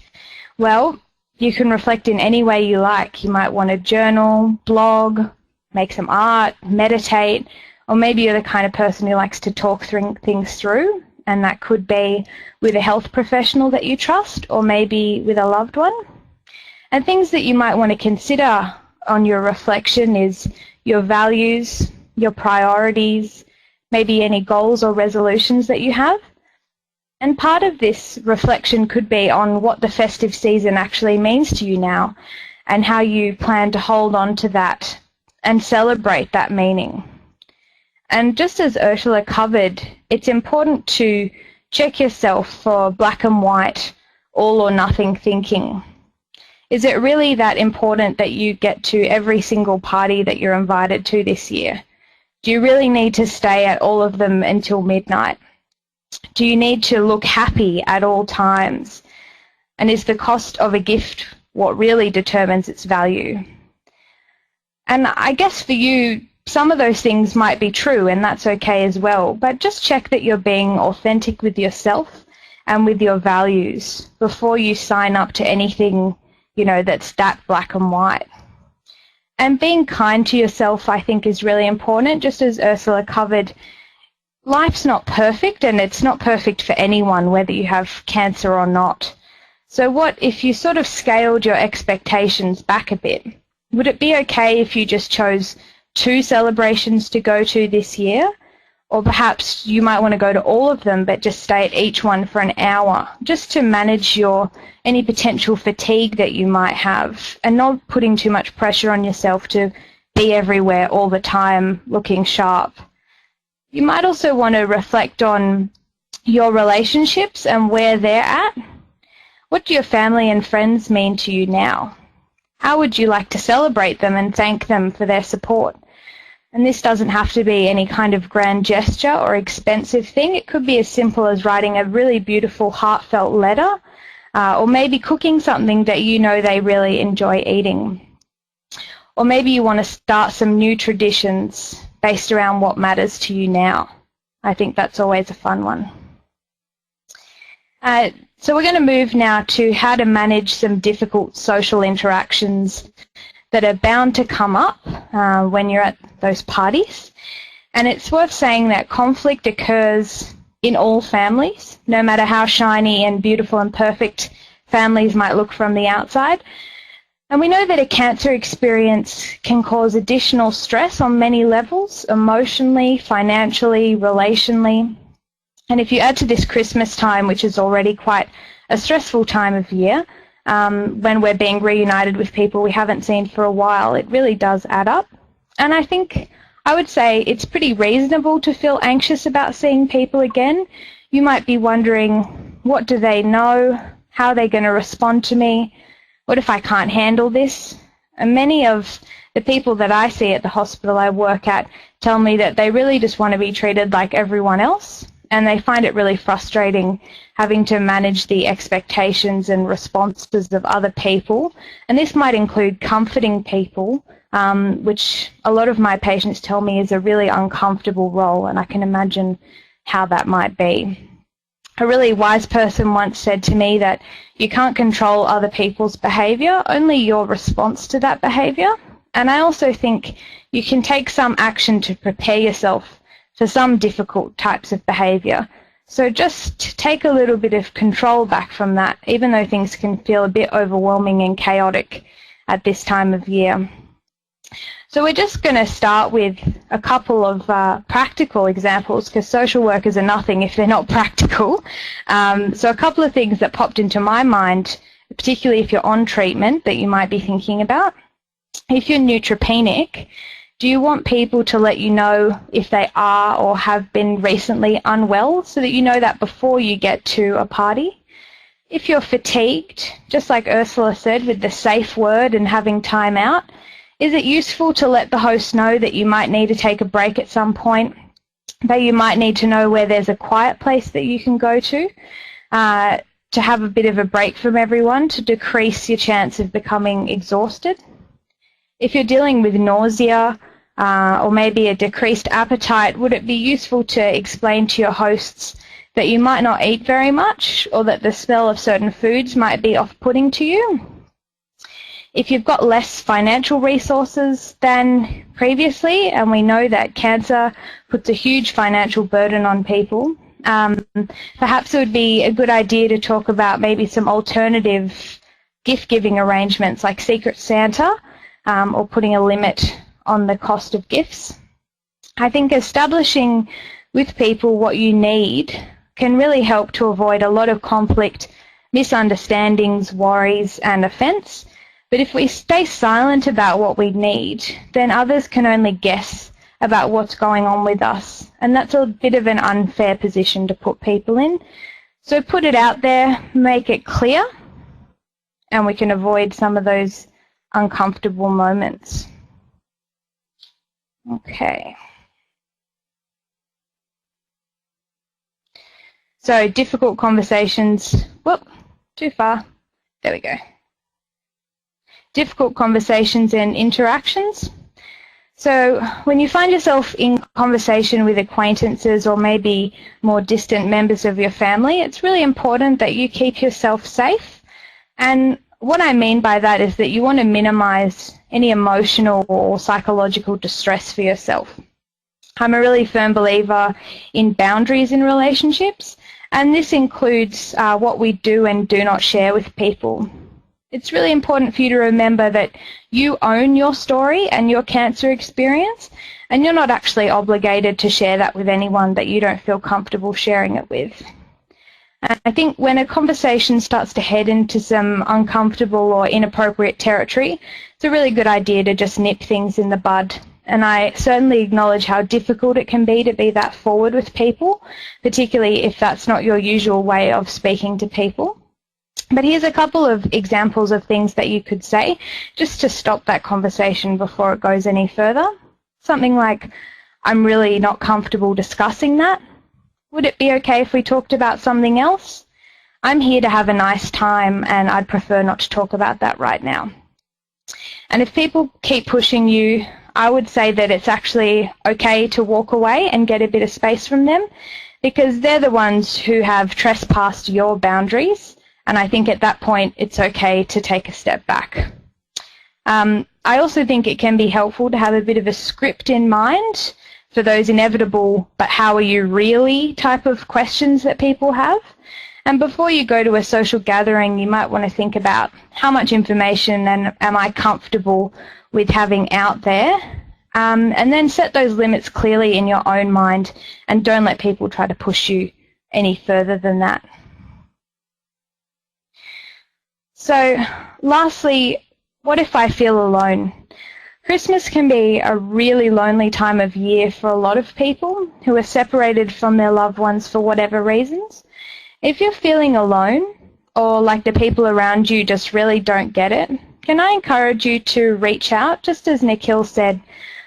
Speaker 4: Well, you can reflect in any way you like. You might want to journal, blog, make some art, meditate, or maybe you're the kind of person who likes to talk things through, and that could be with a health professional that you trust, or maybe with a loved one. And things that you might want to consider on your reflection is your values, your priorities, maybe any goals or resolutions that you have. And part of this reflection could be on what the festive season actually means to you now and how you plan to hold on to that and celebrate that meaning. And just as Ursula covered, it's important to check yourself for black and white, all or nothing thinking. Is it really that important that you get to every single party that you're invited to this year? Do you really need to stay at all of them until midnight? Do you need to look happy at all times? And is the cost of a gift what really determines its value? And I guess for you, some of those things might be true, and that's okay as well, but just check that you're being authentic with yourself and with your values before you sign up to anything, that's that black and white. And being kind to yourself, I think, is really important. Just as Ursula covered, life's not perfect, and it's not perfect for anyone, whether you have cancer or not. So what if you sort of scaled your expectations back a bit? Would it be okay if you just chose 2 celebrations to go to this year? Or perhaps you might want to go to all of them, but just stay at each one for an hour, just to manage any potential fatigue that you might have, and not putting too much pressure on yourself to be everywhere all the time looking sharp. You might also want to reflect on your relationships and where they're at. What do your family and friends mean to you now? How would you like to celebrate them and thank them for their support? And this doesn't have to be any kind of grand gesture or expensive thing. It could be as simple as writing a really beautiful, heartfelt letter, or maybe cooking something that you know they really enjoy eating. Or maybe you want to start some new traditions based around what matters to you now. I think that's always a fun one. So we're going to move now to how to manage some difficult social interactions that are bound to come up when you're at those parties. And it's worth saying that conflict occurs in all families, no matter how shiny and beautiful and perfect families might look from the outside. And we know that a cancer experience can cause additional stress on many levels, emotionally, financially, relationally. And if you add to this Christmas time, which is already quite a stressful time of year, when we're being reunited with people we haven't seen for a while, it really does add up. And I would say it's pretty reasonable to feel anxious about seeing people again. You might be wondering, what do they know? How are they going to respond to me? What if I can't handle this? And many of the people that I see at the hospital I work at tell me that they really just want to be treated like everyone else, and they find it really frustrating having to manage the expectations and responses of other people. And this might include comforting people, which a lot of my patients tell me is a really uncomfortable role, and I can imagine how that might be. A really wise person once said to me that you can't control other people's behaviour, only your response to that behaviour. And I also think you can take some action to prepare yourself for some difficult types of behaviour. So just take a little bit of control back from that, even though things can feel a bit overwhelming and chaotic at this time of year. So we're just going to start with a couple of practical examples, because social workers are nothing if they're not practical. So a couple of things that popped into my mind, particularly if you're on treatment, that you might be thinking about. If you're neutropenic, do you want people to let you know if they are or have been recently unwell, so that you know that before you get to a party? If you're fatigued, just like Ursula said, with the safe word and having time out, is it useful to let the host know that you might need to take a break at some point? but you might need to know where there's a quiet place that you can go to have a bit of a break from everyone to decrease your chance of becoming exhausted. If you're dealing with nausea or maybe a decreased appetite, would it be useful to explain to your hosts that you might not eat very much or that the smell of certain foods might be off-putting to you? If you've got less financial resources than previously, and we know that cancer puts a huge financial burden on people, perhaps it would be a good idea to talk about maybe some alternative gift-giving arrangements like Secret Santa or putting a limit on the cost of gifts. I think establishing with people what you need can really help to avoid a lot of conflict, misunderstandings, worries, and offence. But if we stay silent about what we need, then others can only guess about what's going on with us. And that's a bit of an unfair position to put people in. So put it out there, make it clear, and we can avoid some of those uncomfortable moments. Okay. So difficult conversations. Whoop, too far. There we go. Difficult conversations and interactions. So when you find yourself in conversation with acquaintances or maybe more distant members of your family, it's really important that you keep yourself safe. And what I mean by that is that you want to minimize any emotional or psychological distress for yourself. I'm a really firm believer in boundaries in relationships, and this includes what we do and do not share with people. It's really important for you to remember that you own your story and your cancer experience, and you're not actually obligated to share that with anyone that you don't feel comfortable sharing it with. And I think when a conversation starts to head into some uncomfortable or inappropriate territory, it's a really good idea to just nip things in the bud. And I certainly acknowledge how difficult it can be to be that forward with people, particularly if that's not your usual way of speaking to people. But here's a couple of examples of things that you could say just to stop that conversation before it goes any further. Something like, I'm really not comfortable discussing that. Would it be okay if we talked about something else? I'm here to have a nice time and I'd prefer not to talk about that right now. And if people keep pushing you, I would say that it's actually okay to walk away and get a bit of space from them, because they're the ones who have trespassed your boundaries. And I think at that point, it's okay to take a step back. I also think it can be helpful to have a bit of a script in mind for those inevitable, but how are you really type of questions that people have. And before you go to a social gathering, you might want to think about how much information and am I comfortable with having out there. And then set those limits clearly in your own mind and don't let people try to push you any further than that. So lastly, what if I feel alone? Christmas can be a really lonely time of year for a lot of people who are separated from their loved ones for whatever reasons. If you're feeling alone or like the people around you just really don't get it, can I encourage you to reach out? Just as Nikhil said,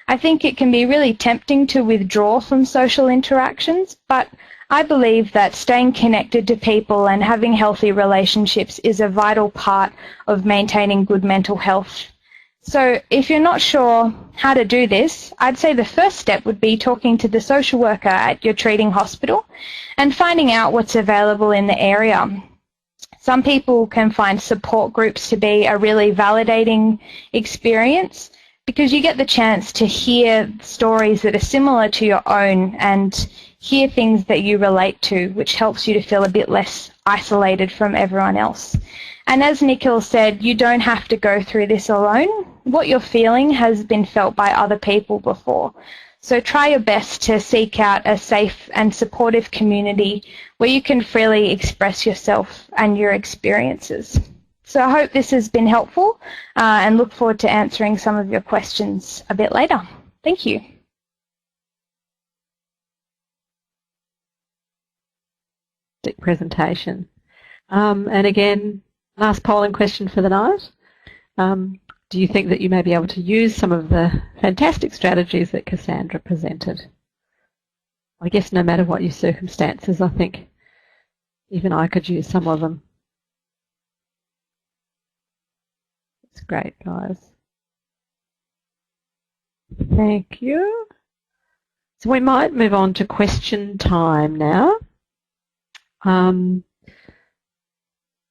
Speaker 4: I think it can be really tempting to withdraw from social interactions, but I believe that staying connected to people and having healthy relationships is a vital part of maintaining good mental health. So if you're not sure how to do this, I'd say the first step would be talking to the social worker at your treating hospital and finding out what's available in the area. Some people can find support groups to be a really validating experience because you get the chance to hear stories that are similar to your own and hear things that you relate to, which helps you to feel a bit less isolated from everyone else. And as Nikhil said, you don't have to go through this alone. What you're feeling has been felt by other people before. So try your best to seek out a safe and supportive community where you can freely express yourself and your experiences. So I hope this has been helpful and look forward to answering some of your questions a bit later. Thank you.
Speaker 1: Presentation. And again, last polling question for the night. Do you think that you may be able to use some of the fantastic strategies that Cassandra presented? I guess no matter what your circumstances, I think even I could use some of them. It's great, guys. Thank you. So we might move on to question time now. So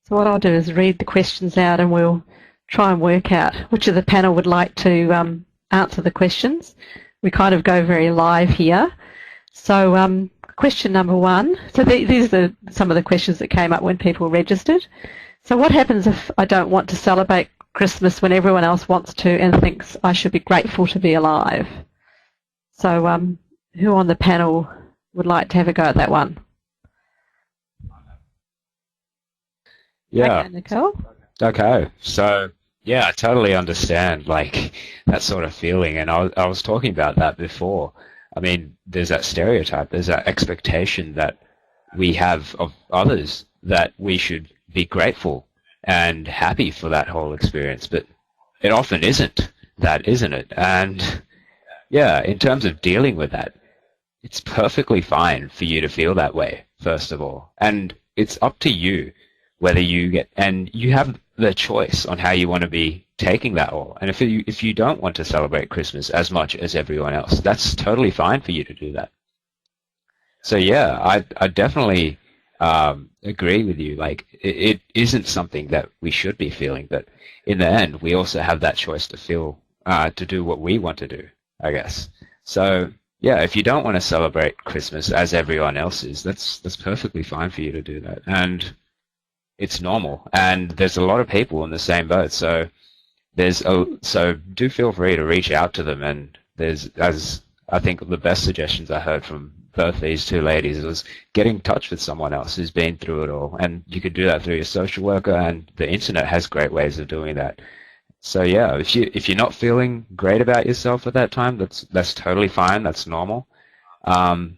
Speaker 1: what I'll do is read the questions out and we'll try and work out which of the panel would like to answer the questions. We kind of go very live here. So question number 1. So these are some of the questions that came up when people registered. So what happens if I don't want to celebrate Christmas when everyone else wants to and thinks I should be grateful to be alive? So who on the panel would like to have a go at that one?
Speaker 2: Yeah.
Speaker 1: Okay, Nicole.
Speaker 2: Okay. So, yeah, I totally understand, like, that sort of feeling. And I was talking about that before. I mean, there's that stereotype, there's that expectation that we have of others that we should be grateful and happy for that whole experience. But it often isn't that, isn't it? And, yeah, in terms of dealing with that, it's perfectly fine for you to feel that way, first of all. And it's up to you whether you get, and you have the choice on how you want to be taking that all. And if you don't want to celebrate Christmas as much as everyone else, that's totally fine for you to do that. So yeah, I definitely agree with you. Like it isn't something that we should be feeling, but in the end, we also have that choice to feel to do what we want to do, I guess. So yeah, if you don't want to celebrate Christmas as everyone else is, that's perfectly fine for you to do that. And it's normal, and there's a lot of people in the same boat. So so do feel free to reach out to them. And as I think the best suggestions I heard from both these two ladies was get in touch with someone else who's been through it all, and you could do that through your social worker. And the internet has great ways of doing that. So yeah, if you're not feeling great about yourself at that time, that's totally fine. That's normal. And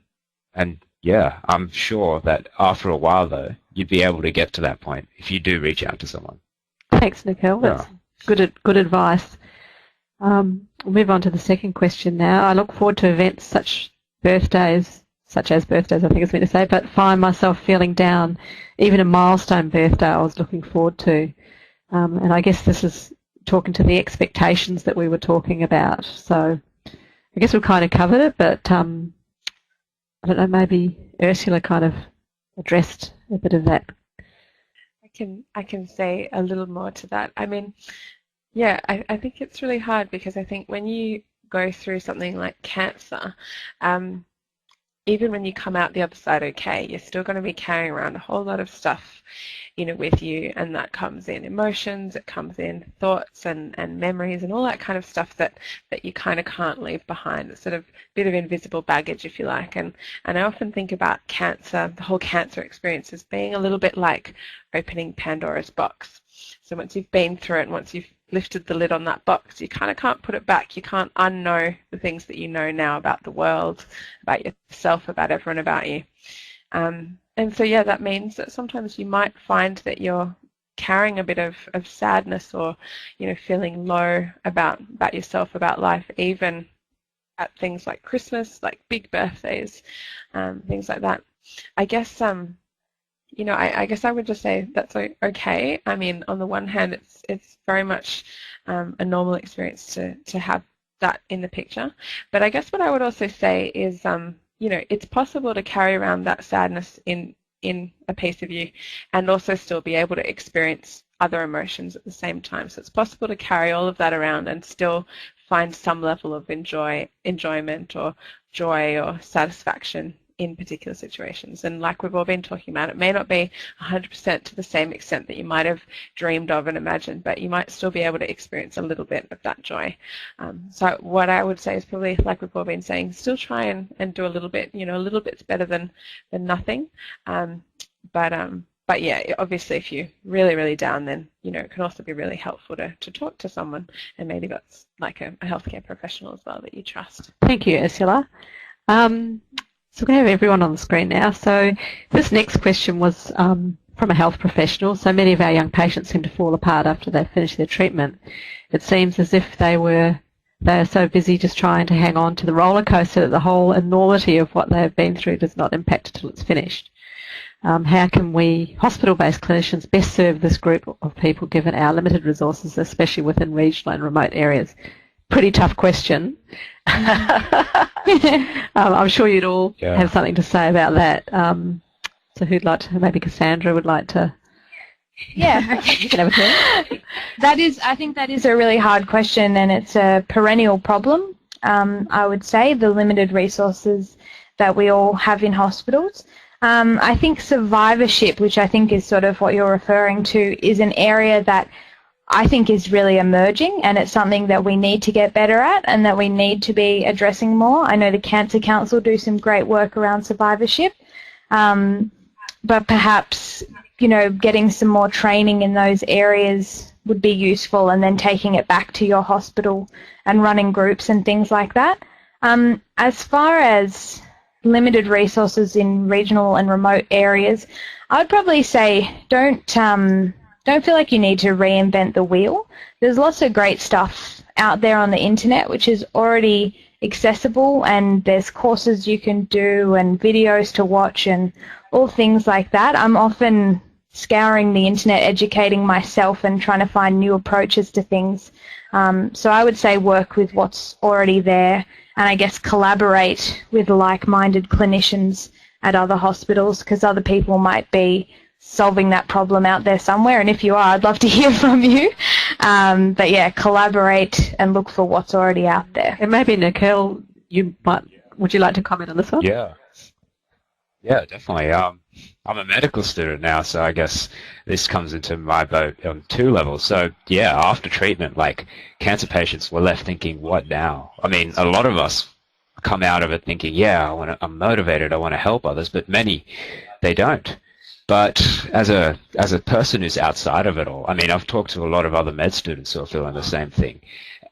Speaker 2: yeah, I'm sure that after a while though, you'd be able to get to that point if you do reach out to someone.
Speaker 1: Thanks, Nicole. That's good advice. We'll move on to the second question now. I look forward to events such as birthdays, I think it's meant to say, but find myself feeling down. Even a milestone birthday I was looking forward to. And I guess this is talking to the expectations that we were talking about. So I guess we kind of covered it, but I don't know, maybe Ursula kind of addressed a bit of that.
Speaker 3: I can say a little more to that. I mean, yeah, I think it's really hard because I think when you go through something like cancer, even when you come out the other side okay, you're still going to be carrying around a whole lot of stuff, with you, and that comes in emotions, it comes in thoughts and memories and all that kind of stuff that you kind of can't leave behind. It's sort of a bit of invisible baggage, if you like. And I often think about cancer, the whole cancer experience, as being a little bit like opening Pandora's box. So once you've been through it and once you've lifted the lid on that box, you kind of can't put it back. You can't unknow the things that you know now about the world, about yourself, about everyone about you. And so, yeah, that means that sometimes you might find that you're carrying a bit of sadness or, feeling low about yourself, about life, even at things like Christmas, like big birthdays, things like that. I guess, I guess I would just say that's okay. I mean, on the one hand, it's very much a normal experience to have that in the picture. But I guess what I would also say is, it's possible to carry around that sadness in a piece of you and also still be able to experience other emotions at the same time. So it's possible to carry all of that around and still find some level of enjoyment or joy or satisfaction in particular situations. And like we've all been talking about, it may not be 100% to the same extent that you might have dreamed of and imagined, but you might still be able to experience a little bit of that joy. So what I would say is probably, like we've all been saying, still try and do a little bit. A little bit's better than nothing. But yeah, obviously if you're really, really down, then, it can also be really helpful to talk to someone, and maybe that's like a healthcare professional as well that you trust.
Speaker 1: Thank you, Ursula. So we have everyone on the screen now. So this next question was from a health professional. So many of our young patients seem to fall apart after they finish their treatment. It seems as if they were They are so busy just trying to hang on to the roller coaster that the whole enormity of what they've been through does not impact until it's finished. How can we, hospital-based clinicians, best serve this group of people given our limited resources, especially within regional and remote areas? Pretty tough question. I'm sure you'd all have something to say about that. So who'd like to, maybe Cassandra would like to?
Speaker 4: Yeah,
Speaker 1: you can have a turn.
Speaker 4: I think that is a really hard question, and it's a perennial problem. I would say the limited resources that we all have in hospitals. I think survivorship, which I think is sort of what you're referring to, is an area that I think is really emerging, and it's something that we need to get better at and that we need to be addressing more. I know the Cancer Council do some great work around survivorship, but perhaps, you know, getting some more training in those areas would be useful, and then taking it back to your hospital and running groups and things like that. As far as limited resources in regional and remote areas, I would probably say don't feel like you need to reinvent the wheel. There's lots of great stuff out there on the internet which is already accessible, and there's courses you can do and videos to watch and all things like that. I'm often scouring the internet, educating myself and trying to find new approaches to things. So I would say work with what's already there, and I guess collaborate with like-minded clinicians at other hospitals, because other people might be solving that problem out there somewhere, and if you are, I'd love to hear from you. But yeah, collaborate and look for what's already out there.
Speaker 1: And maybe Nicole, would you like to comment on this one?
Speaker 2: Yeah, definitely. I'm a medical student now, so I guess this comes into my boat on two levels. So yeah, after treatment, like, cancer patients were left thinking, what now? I mean, a lot of us come out of it thinking, yeah, I'm motivated, I want to help others, but many, they don't. But as a person who's outside of it all, I mean, I've talked to a lot of other med students who are feeling the same thing.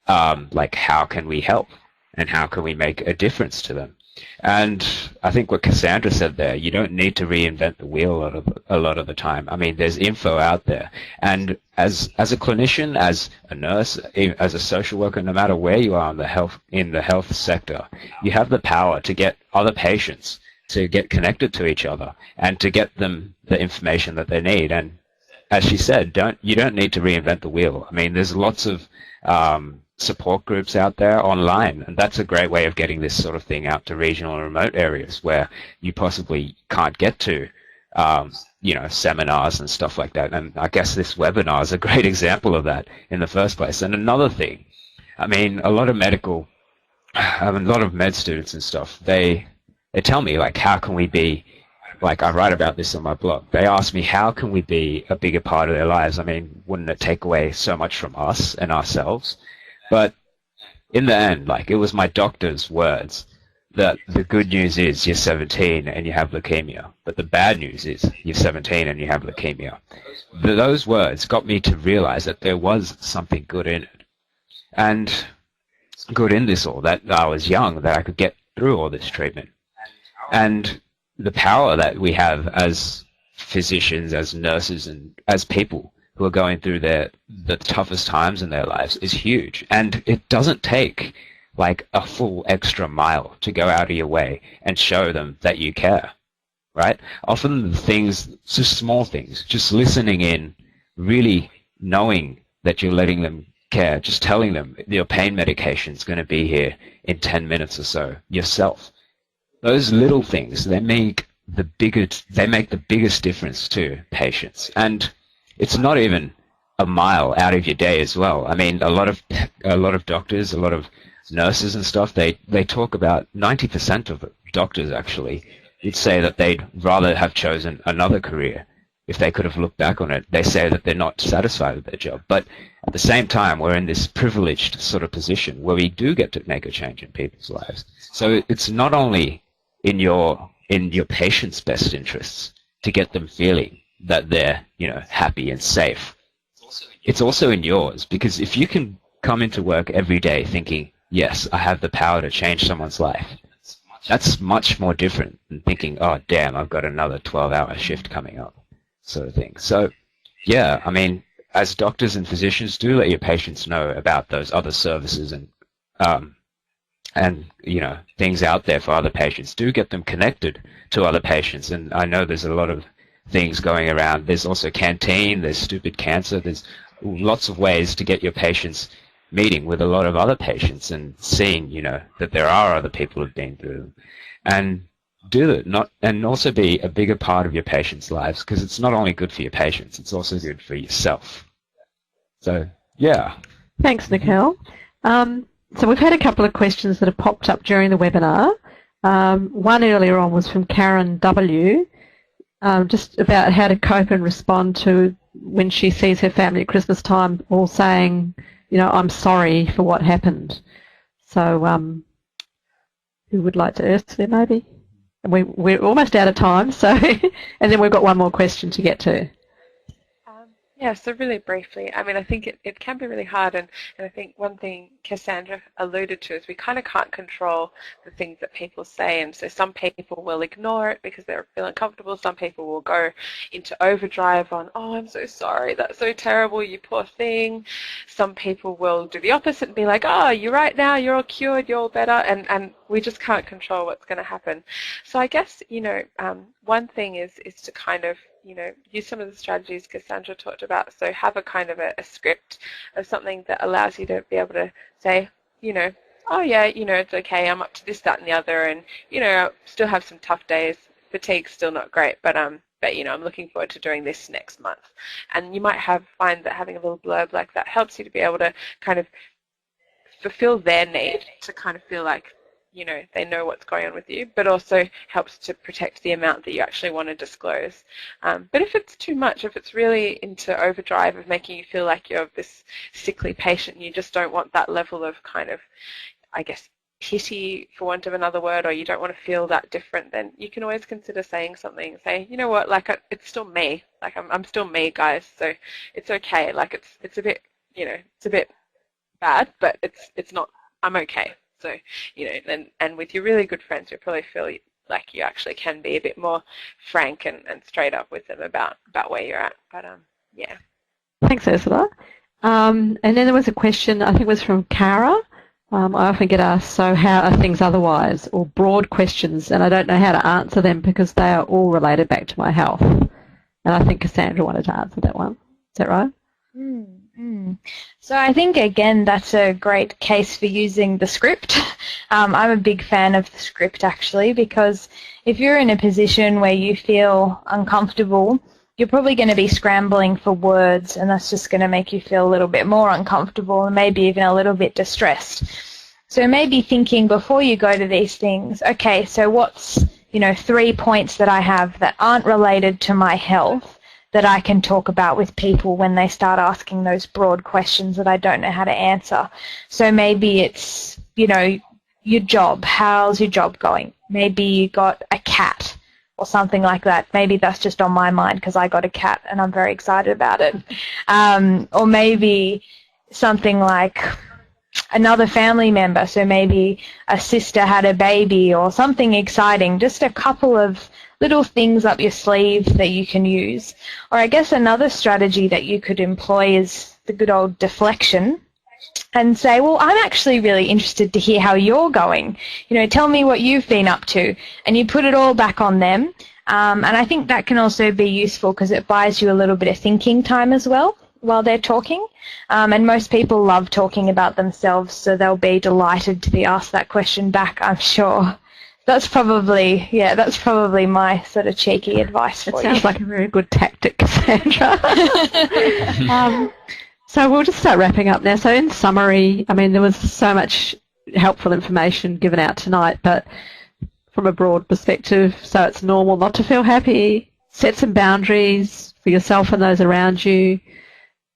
Speaker 2: Like, how can we help? And how can we make a difference to them? And I think what Cassandra said there, you don't need to reinvent the wheel a lot of the time. I mean, there's info out there. And as a clinician, as a nurse, as a social worker, no matter where you are in the health sector, you have the power to get other patients to get connected to each other and to get them the information that they need. And as she said, you don't need to reinvent the wheel. I mean, there's lots of support groups out there online, and that's a great way of getting this sort of thing out to regional and remote areas where you possibly can't get to, seminars and stuff like that. And I guess this webinar is a great example of that in the first place. And another thing, I mean, a lot of med students and stuff, they tell me, like, how can we be, like, I write about this on my blog. They ask me, how can we be a bigger part of their lives? I mean, wouldn't it take away so much from us and ourselves? But in the end, like, it was my doctor's words that the good news is you're 17 and you have leukemia, but the bad news is you're 17 and you have leukemia. Those words got me to realize that there was something good in it, and good in this all, that I was young, that I could get through all this treatment. And the power that we have as physicians, as nurses, and as people who are going through the toughest times in their lives is huge. And it doesn't take, like, a full extra mile to go out of your way and show them that you care, right? Often the things, just small things, just listening in, really knowing that you're letting them care, just telling them your pain medication is going to be here in 10 minutes or so yourself. Those little things, they make the biggest difference to patients. And it's not even a mile out of your day as well. I mean, a lot of doctors, a lot of nurses and stuff, they talk about 90% of doctors actually would say that they'd rather have chosen another career if they could have looked back on it. They say that they're not satisfied with their job. But at the same time, we're in this privileged sort of position where we do get to make a change in people's lives. So it's not only in your patient's best interests to get them feeling that they're, happy and safe. It's also in yours, because if you can come into work every day thinking, yes, I have the power to change someone's life, that's much more different than thinking, oh, damn, I've got another 12-hour shift coming up, sort of thing. So, yeah, I mean, as doctors and physicians, do let your patients know about those other services and and things out there for other patients. Do get them connected to other patients. And I know there's a lot of things going around. There's also Canteen, there's Stupid Cancer, there's lots of ways to get your patients meeting with a lot of other patients and seeing, that there are other people who've been through them. And do it, and also be a bigger part of your patients' lives, because it's not only good for your patients, it's also good for yourself. So, yeah.
Speaker 1: Thanks, Nicole. So we've had a couple of questions that have popped up during the webinar. One earlier on was from Karen W, just about how to cope and respond to when she sees her family at Christmas time all saying, I'm sorry for what happened. So who would like to answer there maybe? And we're almost out of time, so and then we've got one more question to get to.
Speaker 3: Yeah, so really briefly, I mean, I think it can be really hard, and I think one thing Cassandra alluded to is we kind of can't control the things that people say, and so some people will ignore it because they feel uncomfortable. Some people will go into overdrive on, oh, I'm so sorry, that's so terrible, you poor thing. Some people will do the opposite and be like, oh, you're right now, you're all cured, you're all better, and we just can't control what's going to happen. So I guess, one thing is to kind of, use some of the strategies Cassandra talked about. So have a kind of a script of something that allows you to be able to say, oh yeah, it's okay, I'm up to this, that, and the other, and, still have some tough days. Fatigue's still not great, but I'm looking forward to doing this next month. And you might find that having a little blurb like that helps you to be able to kind of fulfill their need to kind of feel like, they know what's going on with you, but also helps to protect the amount that you actually want to disclose. But if it's too much, if it's really into overdrive of making you feel like you're this sickly patient and you just don't want that level of kind of, I guess, pity, for want of another word, or you don't want to feel that different, then you can always consider saying something. Say, you know what, like it's still me. Like I'm still me, guys. So it's okay. Like it's a bit, it's a bit bad, but it's not. I'm okay. So, and with your really good friends, you'll probably feel like you actually can be a bit more frank and straight up with them about where you're at. But, yeah.
Speaker 1: Thanks, Ursula. And then there was a question, I think it was from Cara. I often get asked, so how are things otherwise? Or broad questions, and I don't know how to answer them because they are all related back to my health. And I think Cassandra wanted to answer that one. Is that right?
Speaker 4: So I think, again, that's a great case for using the script. I'm a big fan of the script, actually, because if you're in a position where you feel uncomfortable, you're probably going to be scrambling for words, and that's just going to make you feel a little bit more uncomfortable and maybe even a little bit distressed. So maybe thinking before you go to these things, okay, so what's, 3 points that I have that aren't related to my health that I can talk about with people when they start asking those broad questions that I don't know how to answer. So maybe it's, your job. How's your job going? Maybe you got a cat or something like that. Maybe that's just on my mind because I got a cat and I'm very excited about it. Or maybe something like another family member. So maybe a sister had a baby or something exciting. Just a couple of little things up your sleeve that you can use. Or I guess another strategy that you could employ is the good old deflection and say, well, I'm actually really interested to hear how you're going. Tell me what you've been up to. And you put it all back on them. And I think that can also be useful because it buys you a little bit of thinking time as well while they're talking. And most people love talking about themselves, so they'll be delighted to be asked that question back, I'm sure. That's probably my sort of cheeky advice for you.
Speaker 1: It sounds like a very good tactic, Cassandra. So we'll just start wrapping up now. So in summary, I mean, there was so much helpful information given out tonight, but from a broad perspective, so it's normal not to feel happy. Set some boundaries for yourself and those around you.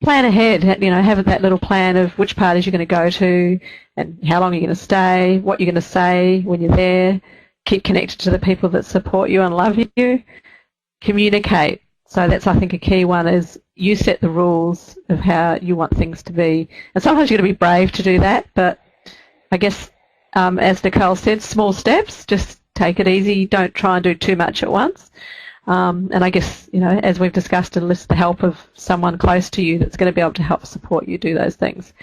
Speaker 1: Plan ahead, have that little plan of which parties you're going to go to and how long you're going to stay, what you're going to say when you're there. Keep connected to the people that support you and love you. Communicate. So that's, I think, a key one is you set the rules of how you want things to be. And sometimes you've got to be brave to do that, but I guess, as Nicole said, small steps, just take it easy. Don't try and do too much at once. And I guess, you know, as we've discussed, enlist the help of someone close to you that's going to be able to help support you do those things.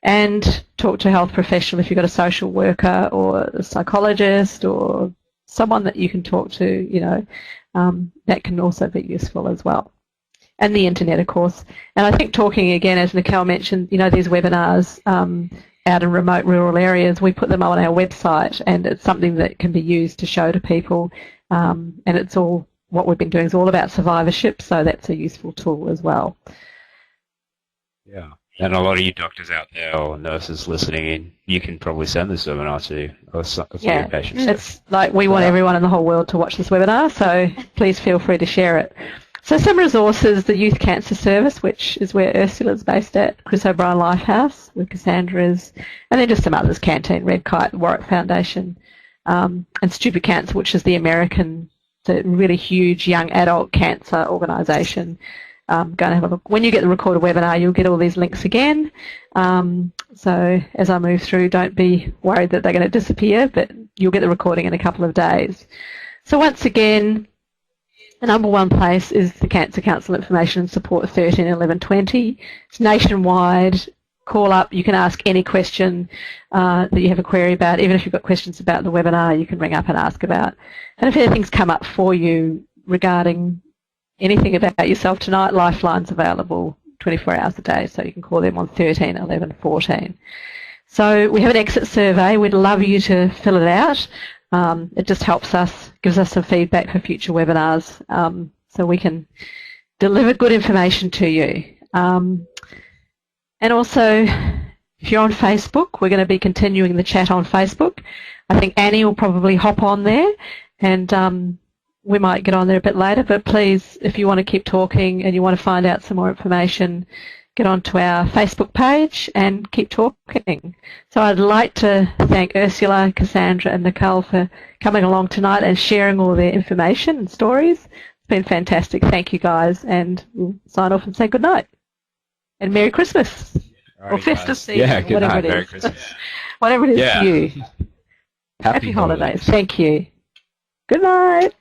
Speaker 1: And talk to a health professional if you've got a social worker or a psychologist or someone that you can talk to, you know, that can also be useful as well. And the internet, of course. And I think talking again, as Nicole mentioned, you know, these webinars out in remote rural areas, we put them on our website, and it's something that can be used to show to people. And it's all, what we've been doing is all about survivorship, so that's a useful tool as well.
Speaker 2: Yeah. And a lot of you doctors out there or nurses listening in, you can probably send this webinar to your patients.
Speaker 1: It's like we want everyone in the whole world to watch this webinar, so please feel free to share it. So some resources, the Youth Cancer Service, which is where Ursula's based at, Chris O'Brien Lifehouse, where Cassandra is, and then just some others, Canteen, Red Kite, Warwick Foundation, and Stupid Cancer, which is the American, the really huge young adult cancer organisation. Go and have a look. When you get the recorded webinar, you'll get all these links again. So as I move through, don't be worried that they're going to disappear, but you'll get the recording in a couple of days. So once again, the number one place is the Cancer Council Information and Support 13 11 20. It's nationwide. Call up. You can ask any question that you have a query about. Even if you've got questions about the webinar, you can ring up and ask about. And if anything's come up for you regarding anything about yourself tonight, Lifeline's available 24 hours a day, so you can call them on 13 11 14. So we have an exit survey. We'd love you to fill it out. It just helps us, gives us some feedback for future webinars, so we can deliver good information to you. And also, if you're on Facebook, we're going to be continuing the chat on Facebook. I think Annie will probably hop on there, and we might get on there a bit later, but please, if you want to keep talking and you want to find out some more information, get onto our Facebook page and keep talking. So I'd like to thank Ursula, Cassandra and Nicole for coming along tonight and sharing all their information and stories. It's been fantastic. Thank you, guys, and we'll sign off and say good night. And Merry Christmas.
Speaker 2: Right,
Speaker 1: or festive
Speaker 2: guys.
Speaker 1: season,
Speaker 2: yeah, good
Speaker 1: whatever
Speaker 2: night.
Speaker 1: it is.
Speaker 2: Merry Christmas.
Speaker 1: Whatever it is
Speaker 2: Yeah.
Speaker 1: for you. Happy holidays. Thank you. Good night.